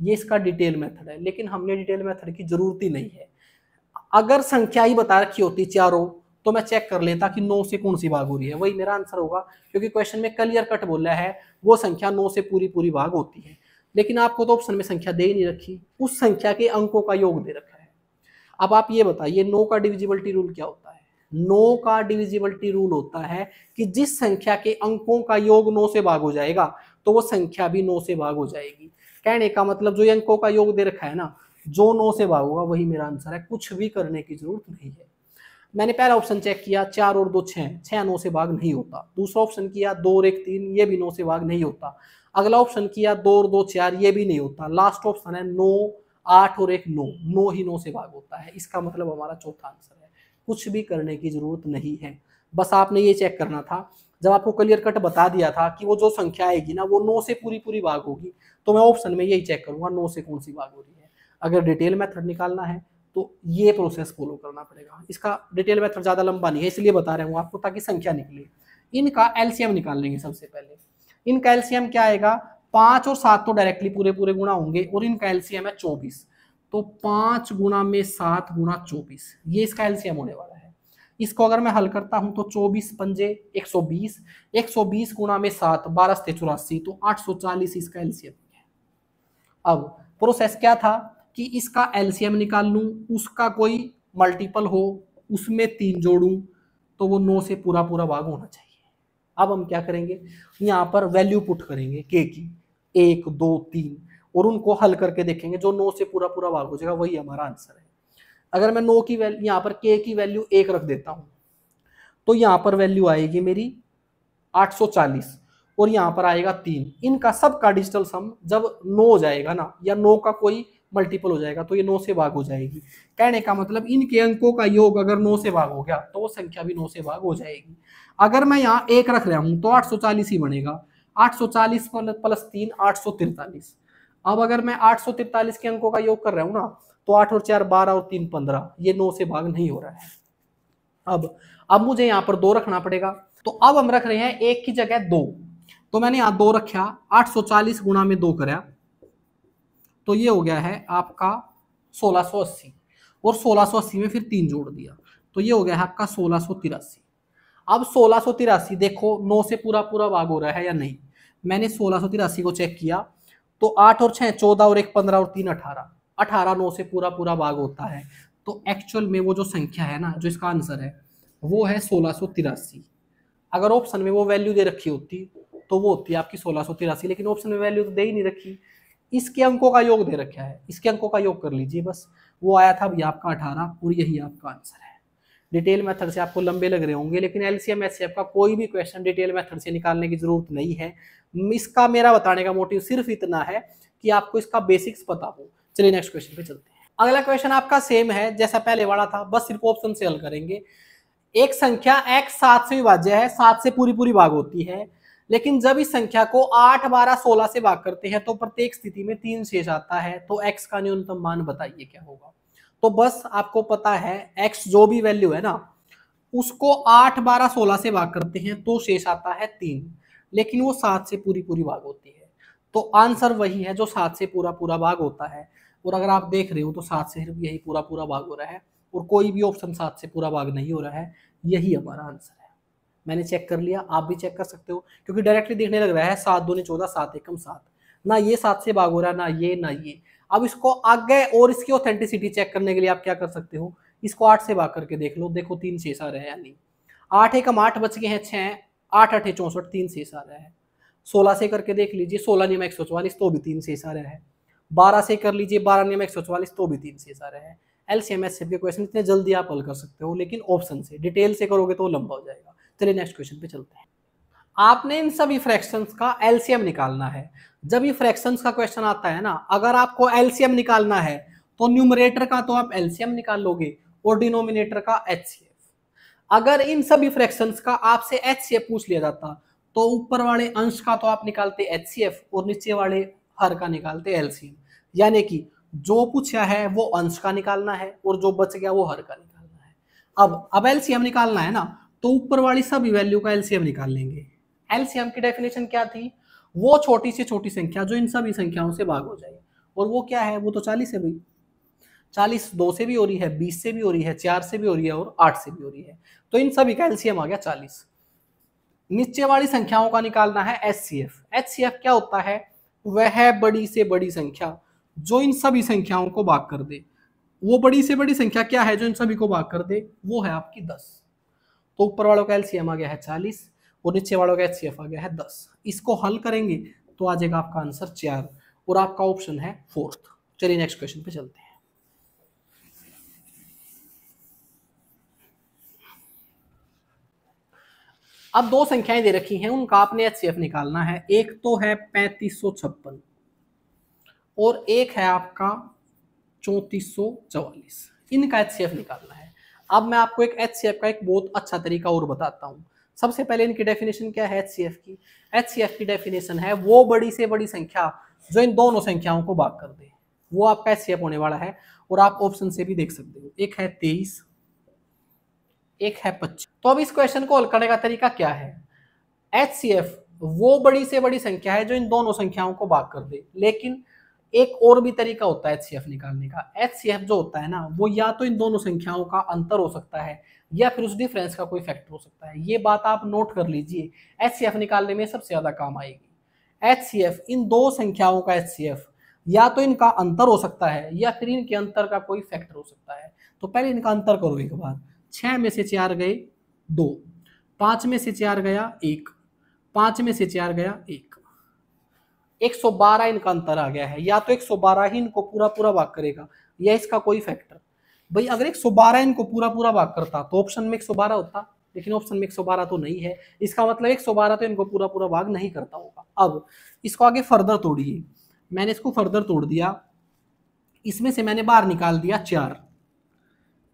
ये इसका डिटेल मेथड है, लेकिन हमने डिटेल मेथड की जरूरत ही नहीं है। अगर संख्या ही बता रखी होती चारों तो मैं चेक कर लेता कि 9 से कौन सी भाग हो रही है, वही मेरा आंसर होगा, क्योंकि क्वेश्चन में क्लियर कट बोला है वो संख्या 9 से पूरी भाग होती है। लेकिन आपको तो ऑप्शन में संख्या दे ही नहीं रखी, उस संख्या के अंकों का योग दे रखा है। अब आप ये बताइए 9 का डिविजिबिलिटी रूल क्या होता है? 9 का डिविजिबिलिटी रूल होता है कि जिस संख्या के अंकों का योग 9 से भाग हो जाएगा तो वो संख्या भी 9 से भाग हो जाएगी। कहने का मतलब जो अंकों का योग दे रखा है ना, जो 9 से भाग होगा वही मेरा आंसर है, कुछ भी करने की जरूरत नहीं है। मैंने पहला ऑप्शन चेक किया, 4 और 2 6, 6 9 से भाग नहीं होता। दूसरा ऑप्शन किया 2 और 1 3, ये भी 9 से भाग नहीं होता। अगला ऑप्शन किया 2 और 2 4, ये भी नहीं होता। लास्ट ऑप्शन है 9 8 और 1 9, 9 ही 9 से भाग होता है। इसका मतलब हमारा चौथा आंसर है। कुछ भी करने की जरूरत नहीं है, बस आपने ये चेक करना था। जब आपको क्लियर कट बता दिया था कि वो जो संख्या आएगी ना वो 9 से पूरी भाग होगी, तो मैं ऑप्शन में यही चेक करूंगा 9 से कौन सी भाग हो रही है। अगर डिटेल मेथड निकालना है तो ये प्रोसेस फॉलो करना पड़ेगा। इसका डिटेल मेथड ज्यादा लंबा नहीं है, इसलिए बता रहा हूँ आपको ताकि संख्या निकले। इनका एलसीएम निकाल लेंगे सबसे पहले। इनका एलसीएम क्या आएगा, 5 और 7 तो डायरेक्टली पूरे गुणा होंगे और इनका एलसीएम है 24, तो 5 गुणा में 7 गुणा 24, ये इसका एलसीएम होने वाला है। इसको अगर मैं हल करता हूं तो 24 पंजे 120, 120 गुणा में 7 12 से 84, तो 840 इसका एलसीएम है। अब प्रोसेस क्या था कि इसका एलसीएम निकाल लूं, उसका कोई मल्टीपल हो, उसमें 3 जोड़ूं तो वो 9 से पूरा भाग होना चाहिए। अब हम क्या करेंगे, यहाँ पर वैल्यू पुट करेंगे के की 1 2 3 और उनको हल करके देखेंगे, जो 9 से पूरा भाग हो जाएगा वही हमारा आंसर है। अगर मैं 9 की वैल्यू यहाँ पर के की वैल्यू 1 रख देता हूं तो यहाँ पर वैल्यू आएगी मेरी 840 और यहाँ पर आएगा 3। इनका सबका डिजिटल सम जब 9 हो जाएगा ना, या 9 का कोई मल्टीपल हो जाएगा तो ये 9 से भाग हो जाएगी। कहने का मतलब इनके अंकों का योग अगर 9 से भाग हो गया तो वो संख्या भी 9 से भाग हो जाएगी। अगर मैं यहाँ 1 रख रहा हूं तो 840 ही बनेगा, 840 प्लस 3 843। अब अगर मैं 843 के अंकों का योग कर रहा हूं ना तो 8 और 4 12 और 3 15, ये 9 से भाग नहीं हो रहा है। अब मुझे यहाँ पर 2 रखना पड़ेगा, तो अब हम रख रहे हैं 1 की जगह 2, तो मैंने यहाँ 2 रखा, 840 गुणा में 2 कराया तो ये हो गया है आपका 1680, और 1680 में फिर 3 जोड़ दिया तो ये हो गया है आपका 1683। अब 1683 देखो 9 से पूरा भाग हो रहा है या नहीं। मैंने 1683 को चेक किया तो 8 और 6 14 और 1 15 और 3 18, 18 9 से पूरा भाग होता है। तो एक्चुअल में वो जो संख्या है ना, जो इसका आंसर है वो है 1683। अगर ऑप्शन में वो वैल्यू दे रखी होती तो वो होती है आपकी 1683, लेकिन ऑप्शन में वैल्यू तो दे ही नहीं रखी। इसके अंकों का योग दे रखा है, इसके अंकों का योग कर लीजिए बस, वो आया था भैया आपका 18 और यही आपका आंसर है। डिटेल मेथड से आपको लंबे लग रहे होंगे, लेकिन एलसीएम एचसीएफ का कोई भी क्वेश्चन डिटेल मेथड से निकालने की जरूरत नहीं है। इसका मेरा बताने का मोटिव सिर्फ इतना है कि आपको इसका बेसिक्स पता हो। चलिए नेक्स्ट क्वेश्चन पे चलते हैं। अगला क्वेश्चन आपका सेम है जैसा पहले वाला था, बस सिर्फ ऑप्शन से हल करेंगे। एक संख्या x 7 से विभाज्य है, 7 से पूरी भाग होती है, लेकिन जब इस संख्या को 8, 12, 16 से भाग करते हैं तो प्रत्येक स्थिति में 3 शेष आता है। तो x का न्यूनतम मान बताइए क्या होगा। तो बस आपको पता है x जो भी वैल्यू है ना उसको 8, 12, 16 से भाग करते हैं तो शेष आता है 3, लेकिन वो 7 से पूरी पूरी भाग होती है। तो आंसर वही है जो 7 से पूरा पूरा भाग होता है। और अगर आप देख रहे हो तो 7 से सिर्फ यही पूरा पूरा भाग हो रहा है और कोई भी ऑप्शन 7 से पूरा भाग नहीं हो रहा है। यही हमारा आंसर है। मैंने चेक कर लिया, आप भी चेक कर सकते हो, क्योंकि डायरेक्टली देखने लग रहा है 7 दूनी 14, 7 एकम 7, ना ये 7 से भाग हो रहा है, ना ये ना ये। अब इसको आगे और इसकी ऑथेंटिसिटी चेक करने के लिए आप क्या कर सकते हो, इसको 8 से भाग करके देख लो, देखो 3 शेष आ रहे हैं, यानी 8 एकम 8 बच गए हैं 6, 8 8 64, 3 शेष आ रहा है। 16 से करके देख लीजिए, 16 नियम 144 तो भी 3 शेष आ रहा है। 12 से कर लीजिए, 12 नियम 144 तो भी 3 शेष आ रहा है। एलसीएम एचसीएफ के क्वेश्चन इतने जल्दी आप हल कर सकते हो, लेकिन ऑप्शन से डिटेल से करोगे तो लंबा हो जाएगा। चलिए नेक्स्ट क्वेश्चन पे चलते हैं। आपने इन सभी फ्रैक्शंस का एलसीएम निकालना है। जब ये फ्रैक्शंस का क्वेश्चन आता है ना, अगर आपको एलसीएम निकालना है तो न्यूमरेटर का तो आप एलसीएम निकाल लोगे और डिनोमिनेटर का एचसीएफ। अगर इन सभी फ्रैक्शंस का आपसे एचसीएफ पूछ लिया जाता तो ऊपर वाले अंश का तो आप निकालते एचसीएफ और नीचे वाले हर का निकालते एलसीएम। यानी कि जो पूछा है वो अंश का निकालना है और जो बच गया वो हर का निकालना है। अब एलसीएम निकालना है ना, तो ऊपर वाली सभी वैल्यू का एलसीएम निकाल लेंगे। एलसीएम की डेफिनेशन क्या थी, वो छोटी से छोटी संख्या जो इन सभी संख्याओं से भाग हो जाए, और वो क्या है, वो तो 40 है भाई। 40 2 से भी हो रही है, 20 से भी हो रही है, 4 से भी हो रही है और 8 से भी हो रही है। तो इन सभी का एलसीएम आ गया 40। नीचे वाली संख्याओं का निकालना है एचसीएफ। एचसीएफ क्या होता है, वह बड़ी से बड़ी संख्या जो इन सभी संख्याओं को भाग कर दे। वो बड़ी से बड़ी संख्या क्या है जो इन सभी को भाग कर दे, वो है आपकी 10। तो ऊपर वालों का एलसीएम आ गया है 40 और नीचे वालों का एचसीएफ आ गया है 10। इसको हल करेंगे तो आ जाएगा आपका आंसर 4 और आपका ऑप्शन है 4th। चलिए नेक्स्ट क्वेश्चन पे चलते हैं। अब दो संख्याएं दे रखी हैं, उनका आपने एचसीएफ निकालना है। एक तो है 3556 और एक है आपका 3444। इनका एचसीएफ निकालना है। अब मैं आपको एक एचसीएफ का एक बहुत अच्छा तरीका और बताता हूं। सबसे पहले इनकी डेफिनेशन क्या है एचसीएफ की। एचसीएफ की डेफिनेशन है वो बड़ी से बड़ी संख्या जो इन दोनों संख्याओं को भाग कर दे, वो आपका एचसीएफ होने वाला है। और आप ऑप्शन से भी देख सकते हो, एक है 23, एक है 25। तो अब इस क्वेश्चन को हल करने का तरीका क्या है, एचसीएफ वो बड़ी से बड़ी संख्या है जो इन दोनों संख्याओं को भाग कर दे, लेकिन एक और भी तरीका होता है एचसीएफ निकालने का। एचसीएफ जो होता है ना, वो या तो इन दोनों संख्याओं का अंतर हो सकता है या फिर उस डिफरेंस का कोई फैक्टर हो सकता है। ये बात आप नोट कर लीजिए, एचसीएफ निकालने में सबसे ज्यादा काम आएगी। एचसीएफ इन दो संख्याओं का एचसीएफ या तो इनका अंतर हो सकता है या फिर इनके अंतर का कोई फैक्टर हो सकता है। तो पहले इनका अंतर करो एक बार। 6 में से 4 गए 2, 5 में से 4 गया 1, 5 में से 4 गया 1, 112 इनका अंतर आ गया है। या तो 112 ही इनको पूरा पूरा भाग करेगा या इसका कोई फैक्टर। भाई अगर 112 इनको पूरा पूरा भाग करता तो ऑप्शन में 112 होता, लेकिन ऑप्शन में 112 तो नहीं है। इसका मतलब 112 तो इनको पूरा पूरा भाग नहीं करता होगा। अब इसको आगे फर्दर तोड़िए। मैंने इसको फर्दर तोड़ दिया, इसमें से मैंने बाहर निकाल दिया 4,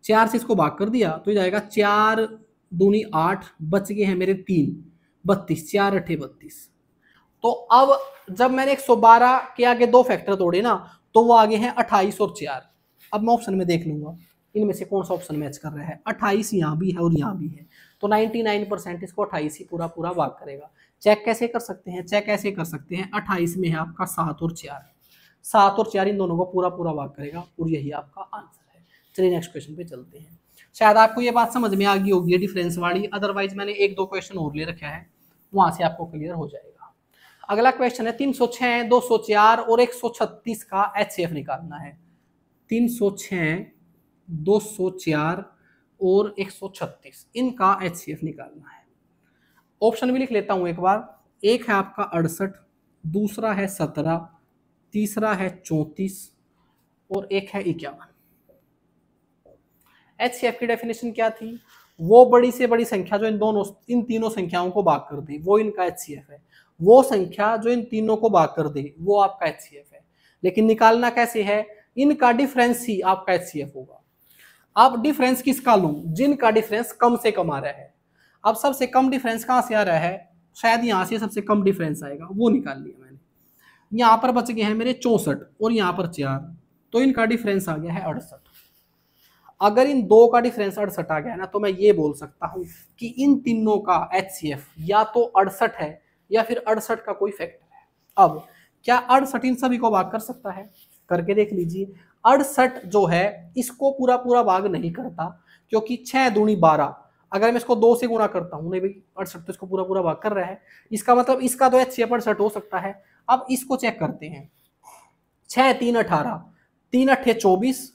4 से इसको भाग कर दिया तो ये जाएगा 4 दूनी 8, बच गए हैं मेरे 3, 32, 4 8 32। तो अब जब मैंने 112 के आगे दो फैक्टर तोड़े ना, तो वो आगे हैं 28 और 4। अब मैं ऑप्शन में देख लूंगा इनमें से कौन सा ऑप्शन मैच कर रहा है। 28 यहाँ भी है और यहाँ भी है, तो 99% इसको 28 ही पूरा पूरा भाग करेगा। चेक कैसे कर सकते हैं, चेक ऐसे कर सकते हैं, 28 में है आपका 7 और 4, 7 और 4 इन दोनों को पूरा पूरा भाग करेगा और यही आपका आंसर है। चलिए नेक्स्ट क्वेश्चन पे चलते हैं। शायद आपको ये बात समझ में आ गई होगी डिफरेंस वाली, अदरवाइज मैंने 1-2 क्वेश्चन और ले रखा है, वहां से आपको क्लियर हो जाएगा। अगला क्वेश्चन है 306, 204 और 136 का एचसीएफ निकालना है। 306, 204 और 136 इनका एचसीएफ निकालना है। ऑप्शन भी लिख लेता हूं एक बार। एक है आपका 68, दूसरा है 17, तीसरा है 34 और एक है 51। एचसीएफ की डेफिनेशन क्या थी, वो बड़ी से बड़ी संख्या जो इन तीनों संख्याओं को भाग कर दे, वो इनका एचसीएफ है। वो संख्या जो इन तीनों को भाग कर दे, वो आपका एचसीएफ है। लेकिन निकालना कैसे है, इनका डिफरेंस ही आपका एचसीएफ होगा। अब डिफरेंस किसका लूं, जिनका डिफरेंस कम से कम आ रहा है। अब सबसे कम डिफरेंस कहां से आ रहा है, शायद यहाँ से सबसे कम डिफरेंस आएगा, वो निकाल लिया मैंने। यहाँ पर बच गए हैं मेरे 64 और यहाँ पर 4, तो इनका डिफरेंस आ गया है 68। अगर इन दो का डिफरेंस 68 आ गया ना, तो मैं ये बोल सकता हूं कि इन तीनों का HCF या तो 68 है या फिर 68 का कोई फैक्टर है। अब क्या 68 इन सभी को भाग कर सकता है? करके देख लीजिए। 68 जो है इसको पूरा पूरा भाग नहीं करता, क्योंकि 6 दूनी 12, अगर मैं इसको 2 से गुणा करता हूं, नहीं भाई 68 तो इसको पूरा पूरा भाग कर रहा है, इसका मतलब इसका तो HCF 68 हो सकता है। अब इसको चेक करते हैं। 6 3 18, 3 8 24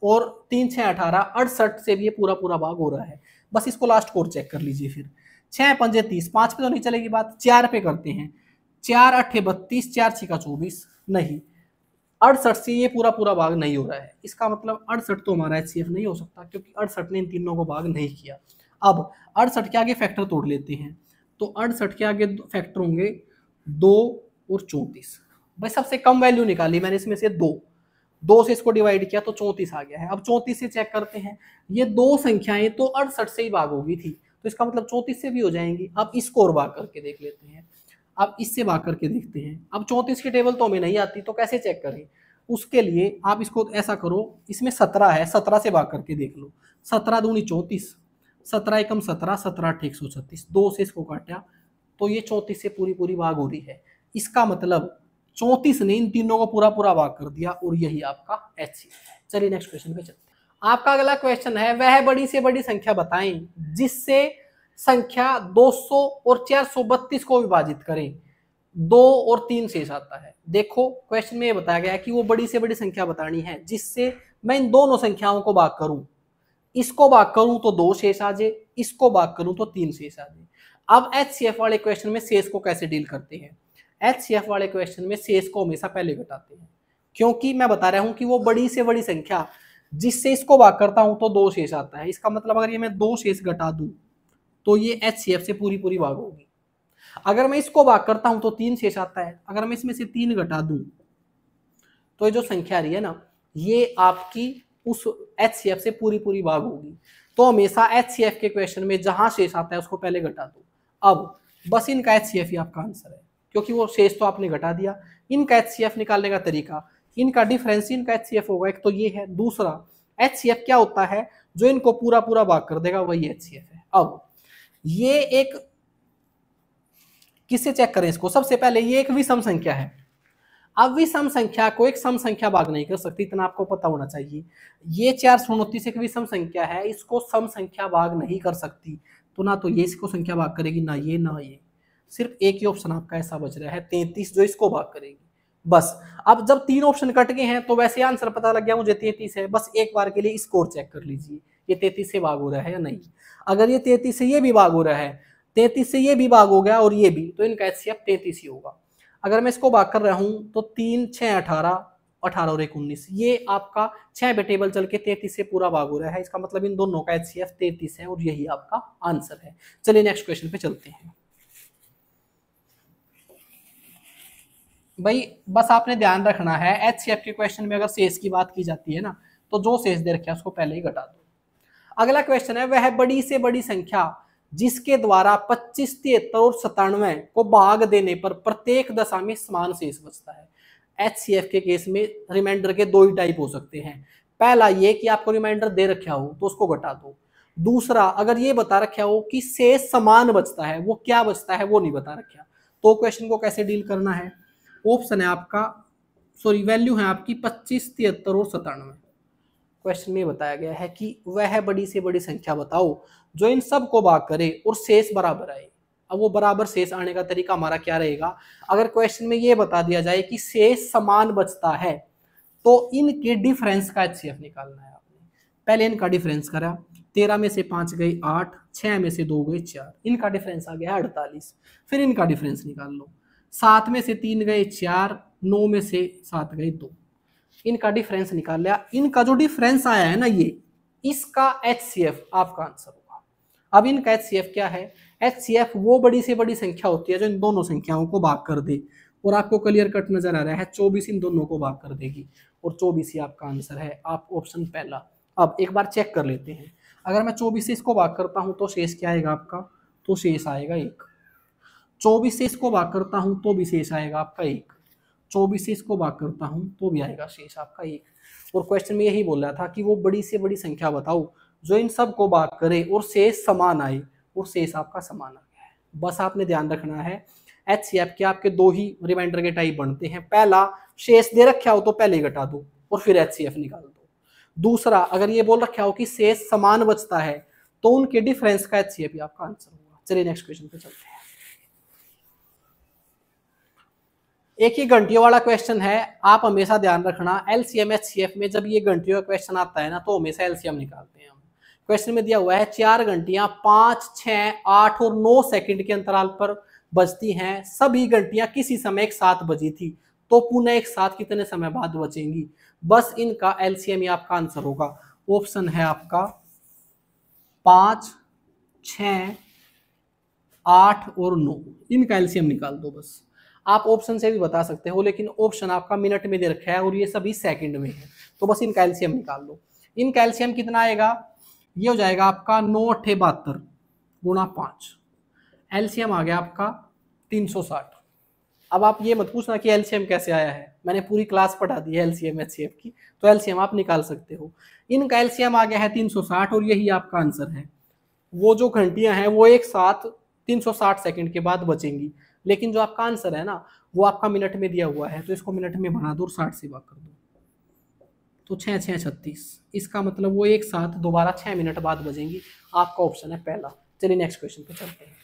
और 3 6 18, 68 से भी ये पूरा पूरा भाग हो रहा है। बस इसको लास्ट कोर चेक कर लीजिए फिर। 6 5 30, 5 पे तो नहीं चलेगी बात, 4 पे करते हैं। 4 8 32, 4 6 24, नहीं 68 से ये पूरा पूरा भाग नहीं हो रहा है। इसका मतलब 68 तो हमारा HCF नहीं हो सकता, क्योंकि 68 ने इन तीनों को भाग नहीं किया। अब 68 के आगे फैक्टर तोड़ लेते हैं, तो 68 के आगे फैक्टर होंगे 2 और 34। भाई सबसे कम वैल्यू निकाली मैंने इसमें से 2 से इसको डिवाइड किया तो 34 आ गया है। अब 34 से चेक करते हैं, ये दो संख्याएं तो 68 से ही भाग होगी थी, तो इसका मतलब 34 से भी हो जाएंगी। अब इसको और भाग करके देख लेते हैं, अब इससे भाग करके देखते हैं। अब 34 की टेबल तो हमें नहीं आती, तो कैसे चेक करें? उसके लिए आप इसको ऐसा करो, इसमें 17 है, 17 से भाग करके देख लो। 17 दूनी 34, 17 एकम 17, 17 8 136, 2 से इसको काटा तो ये 34 से पूरी पूरी भाग हो रही है। इसका मतलब 34 ने इन तीनों को पूरा पूरा भाग कर दिया, और यही आपका HCF है। चलिए नेक्स्ट क्वेश्चन पे चलते हैं। आपका अगला क्वेश्चन है, वह बड़ी से बड़ी संख्या बताएं जिससे संख्या 200 और 432 को विभाजित करें, 2 और 3 शेष आता है। देखो क्वेश्चन में ये बताया गया है कि वो बड़ी से बड़ी संख्या बतानी है जिससे मैं इन दोनों संख्याओं को भाग करूं, इसको भाग करूं तो 2 शेष आ जाए, इसको भाग करूं तो 3 शेष आ जाए। अब HCF वाले क्वेश्चन में शेष को कैसे डील करते हैं? HCF वाले क्वेश्चन में शेष को हमेशा पहले घटाते हैं, क्योंकि मैं बता रहा हूं कि वो बड़ी से बड़ी संख्या जिससे इसको भाग करता हूं तो 2 शेष आता है। इसका मतलब अगर ये मैं 2 शेष घटा दूं तो ये HCF से पूरी पूरी भाग होगी। अगर मैं इसको भाग करता हूं तो 3 शेष आता है, अगर मैं इसमें से 3 घटा दूं तो ये जो संख्या रही है ना, ये आपकी उस HCF से पूरी पूरी भाग होगी। तो हमेशा HCF के क्वेश्चन में जहां शेष आता है उसको पहले घटा दो। अब बस इनका HCF ही आपका आंसर है, क्योंकि वो शेष तो आपने घटा दिया। इनका HCF निकालने का तरीका, इनका डिफरेंस इनका HCF होगा, एक तो ये है। दूसरा HCF क्या होता है? जो इनको पूरा पूरा भाग कर देगा वही HCF है। अब ये एक किससे चेक करें इसको? सबसे पहले ये एक विषम संख्या है। अब विषम संख्या को एक सम संख्या भाग नहीं कर सकती, इतना आपको पता होना चाहिए। ये 429 एक विषम संख्या है, इसको सम संख्या भाग नहीं कर सकती, तो ना तो ये इसको संख्या भाग करेगी, ना ये ना ये। सिर्फ एक ही ऑप्शन आपका ऐसा बच रहा है 33, जो इसको भाग करेगी। बस अब जब 3 ऑप्शन कट गए हैं तो वैसे आंसर पता लग गया मुझे 33 है। बस एक बार के लिए स्कोर चेक कर लीजिए, ये 33 से भाग हो रहा है या नहीं। अगर ये 33 से ये भी भाग हो रहा है, 33 से ये भी भाग हो गया और ये भी, तो इनका HCF 33 ही होगा। अगर मैं इसको भाग कर रहा हूं तो 3 6 18, 18 और 1 19, ये आपका 6 पे टेबल चल के 33 से पूरा भाग हो रहा है। इसका मतलब इन दोनों का HCF 33 है और यही आपका आंसर है। चलिए नेक्स्ट क्वेश्चन पे चलते हैं। भाई बस आपने ध्यान रखना है, HCF के क्वेश्चन में अगर शेष की बात की जाती है ना, तो जो शेष दे रखे उसको पहले ही घटा दो। अगला क्वेश्चन है, वह बड़ी से बड़ी संख्या जिसके द्वारा 25 73 और 97 को भाग देने पर प्रत्येक दशा में समान शेष बचता है। HCF के केस में रिमाइंडर के 2 ही टाइप हो सकते हैं। पहला ये कि आपको रिमाइंडर दे रखा हो तो उसको घटा दो। दूसरा, अगर ये बता रखा हो कि शेष समान बचता है, वो क्या बचता है वो नहीं बता रखा, तो क्वेश्चन को कैसे डील करना है? ऑप्शन है आपका, सॉरी वैल्यू है आपकी 25 73 और 97। क्वेश्चन में बताया गया है कि वह बड़ी से बड़ी संख्या बताओ जो इन सब को भाग करे और शेष बराबर आए। अब वो बराबर शेष आने का तरीका हमारा क्या रहेगा? अगर क्वेश्चन में ये बता दिया जाए कि शेष समान बचता है तो इनके डिफरेंस का HCF निकालना है आपने। पहले इनका डिफरेंस करा, 13 में से 5 गए 8, 6 में से 2 गए 4, इनका डिफरेंस आ गया 48। फिर इनका डिफरेंस निकाल लो, 7 में से 3 गए 4, 9 में से 7 गए 2, इनका डिफरेंस निकाल लिया। इनका जो डिफरेंस आया है ना, ये इसका HCF आपका आंसर होगा। अब इनका HCF क्या है? HCF वो बड़ी से बड़ी संख्या होती है जो इन दोनों संख्याओं को भाग कर दे, और आपको क्लियर कट नजर आ रहा है 24 इन दोनों को भाग कर देगी, और 24 ही आपका आंसर है, आप ऑप्शन पहला। अब एक बार चेक कर लेते हैं, अगर मैं 24 से इसको भाग करता हूं तो शेष क्या आएगा आपका? तो शेष आएगा 1। 24 से इसको भाग करता हूं तो भी शेष आएगा आपका 1। 24 से इसको भाग करता हूं तो भी आएगा शेष आपका 1। और क्वेश्चन में यही बोल रहा था कि वो बड़ी से बड़ी संख्या बताओ जो इन सब को भाग करे और शेष समान आए, और शेष आपका समान आ गया है। बस आपने ध्यान रखना है HCF के आपके दो ही रिमाइंडर के टाइप बनते हैं। पहला, शेष दे रखा हो तो पहले घटा दो और फिर HCF निकाल दो। दूसरा, अगर ये बोल रखा हो कि शेष समान बचता है तो उनके डिफरेंस का HCF ही आपका आंसर होगा। चलिए नेक्स्ट क्वेश्चन पे चलते हैं। एक ही घंटियों वाला क्वेश्चन है, आप हमेशा ध्यान रखना LCM HCF में जब ये घंटियों का क्वेश्चन आता है ना तो हमेशा LCM निकालते हैं हम। क्वेश्चन में दिया हुआ है 4 घंटियां 5, 6, 8 और 9 सेकंड के अंतराल पर बजती हैं, सभी घंटियां किसी समय एक साथ बजी थी, तो पुनः एक साथ कितने समय बाद बजेंगी। बस इनका LCM ही आपका आंसर होगा। ऑप्शन है आपका 5, 6, 8 और 9, इनका LCM निकाल दो। बस आप ऑप्शन से भी बता सकते हो, लेकिन ऑप्शन आपका मिनट में दे रखा है और ये सभी सेकंड में है, तो बस इनका LCM निकाल दो। इनका LCM कितना आएगा, ये हो जाएगा आपका 9 8 72 गुणा 5, LCM आ गया आपका 360। अब आप ये मत पूछना कि LCM कैसे आया है, मैंने पूरी क्लास पढ़ा दी है LCM HCF की, तो LCM आप निकाल सकते हो। इनका LCM आ गया है 360 और यही आपका आंसर है। वो जो घंटियां हैं वो एक साथ 360 सेकंड के बाद बचेंगी, लेकिन जो आपका आंसर है ना वो आपका मिनट में दिया हुआ है, तो इसको मिनट में बना दो और 60 से भाग कर दो, तो 6 6 36, इसका मतलब वो एक साथ दोबारा 6 मिनट बाद बजेंगी। आपका ऑप्शन है पहला। चलिए नेक्स्ट क्वेश्चन पे चलते हैं।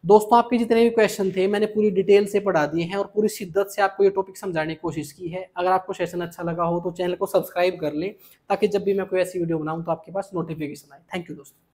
दोस्तों आपके जितने भी क्वेश्चन थे मैंने पूरी डिटेल से पढ़ा दिए हैं और पूरी शिद्दत से आपको ये टॉपिक समझाने की कोशिश की है। अगर आपको सेशन अच्छा लगा हो तो चैनल को सब्सक्राइब कर ले, ताकि जब भी मैं कोई ऐसी वीडियो बनाऊं तो आपके पास नोटिफिकेशन आए। थैंक यू दोस्तों।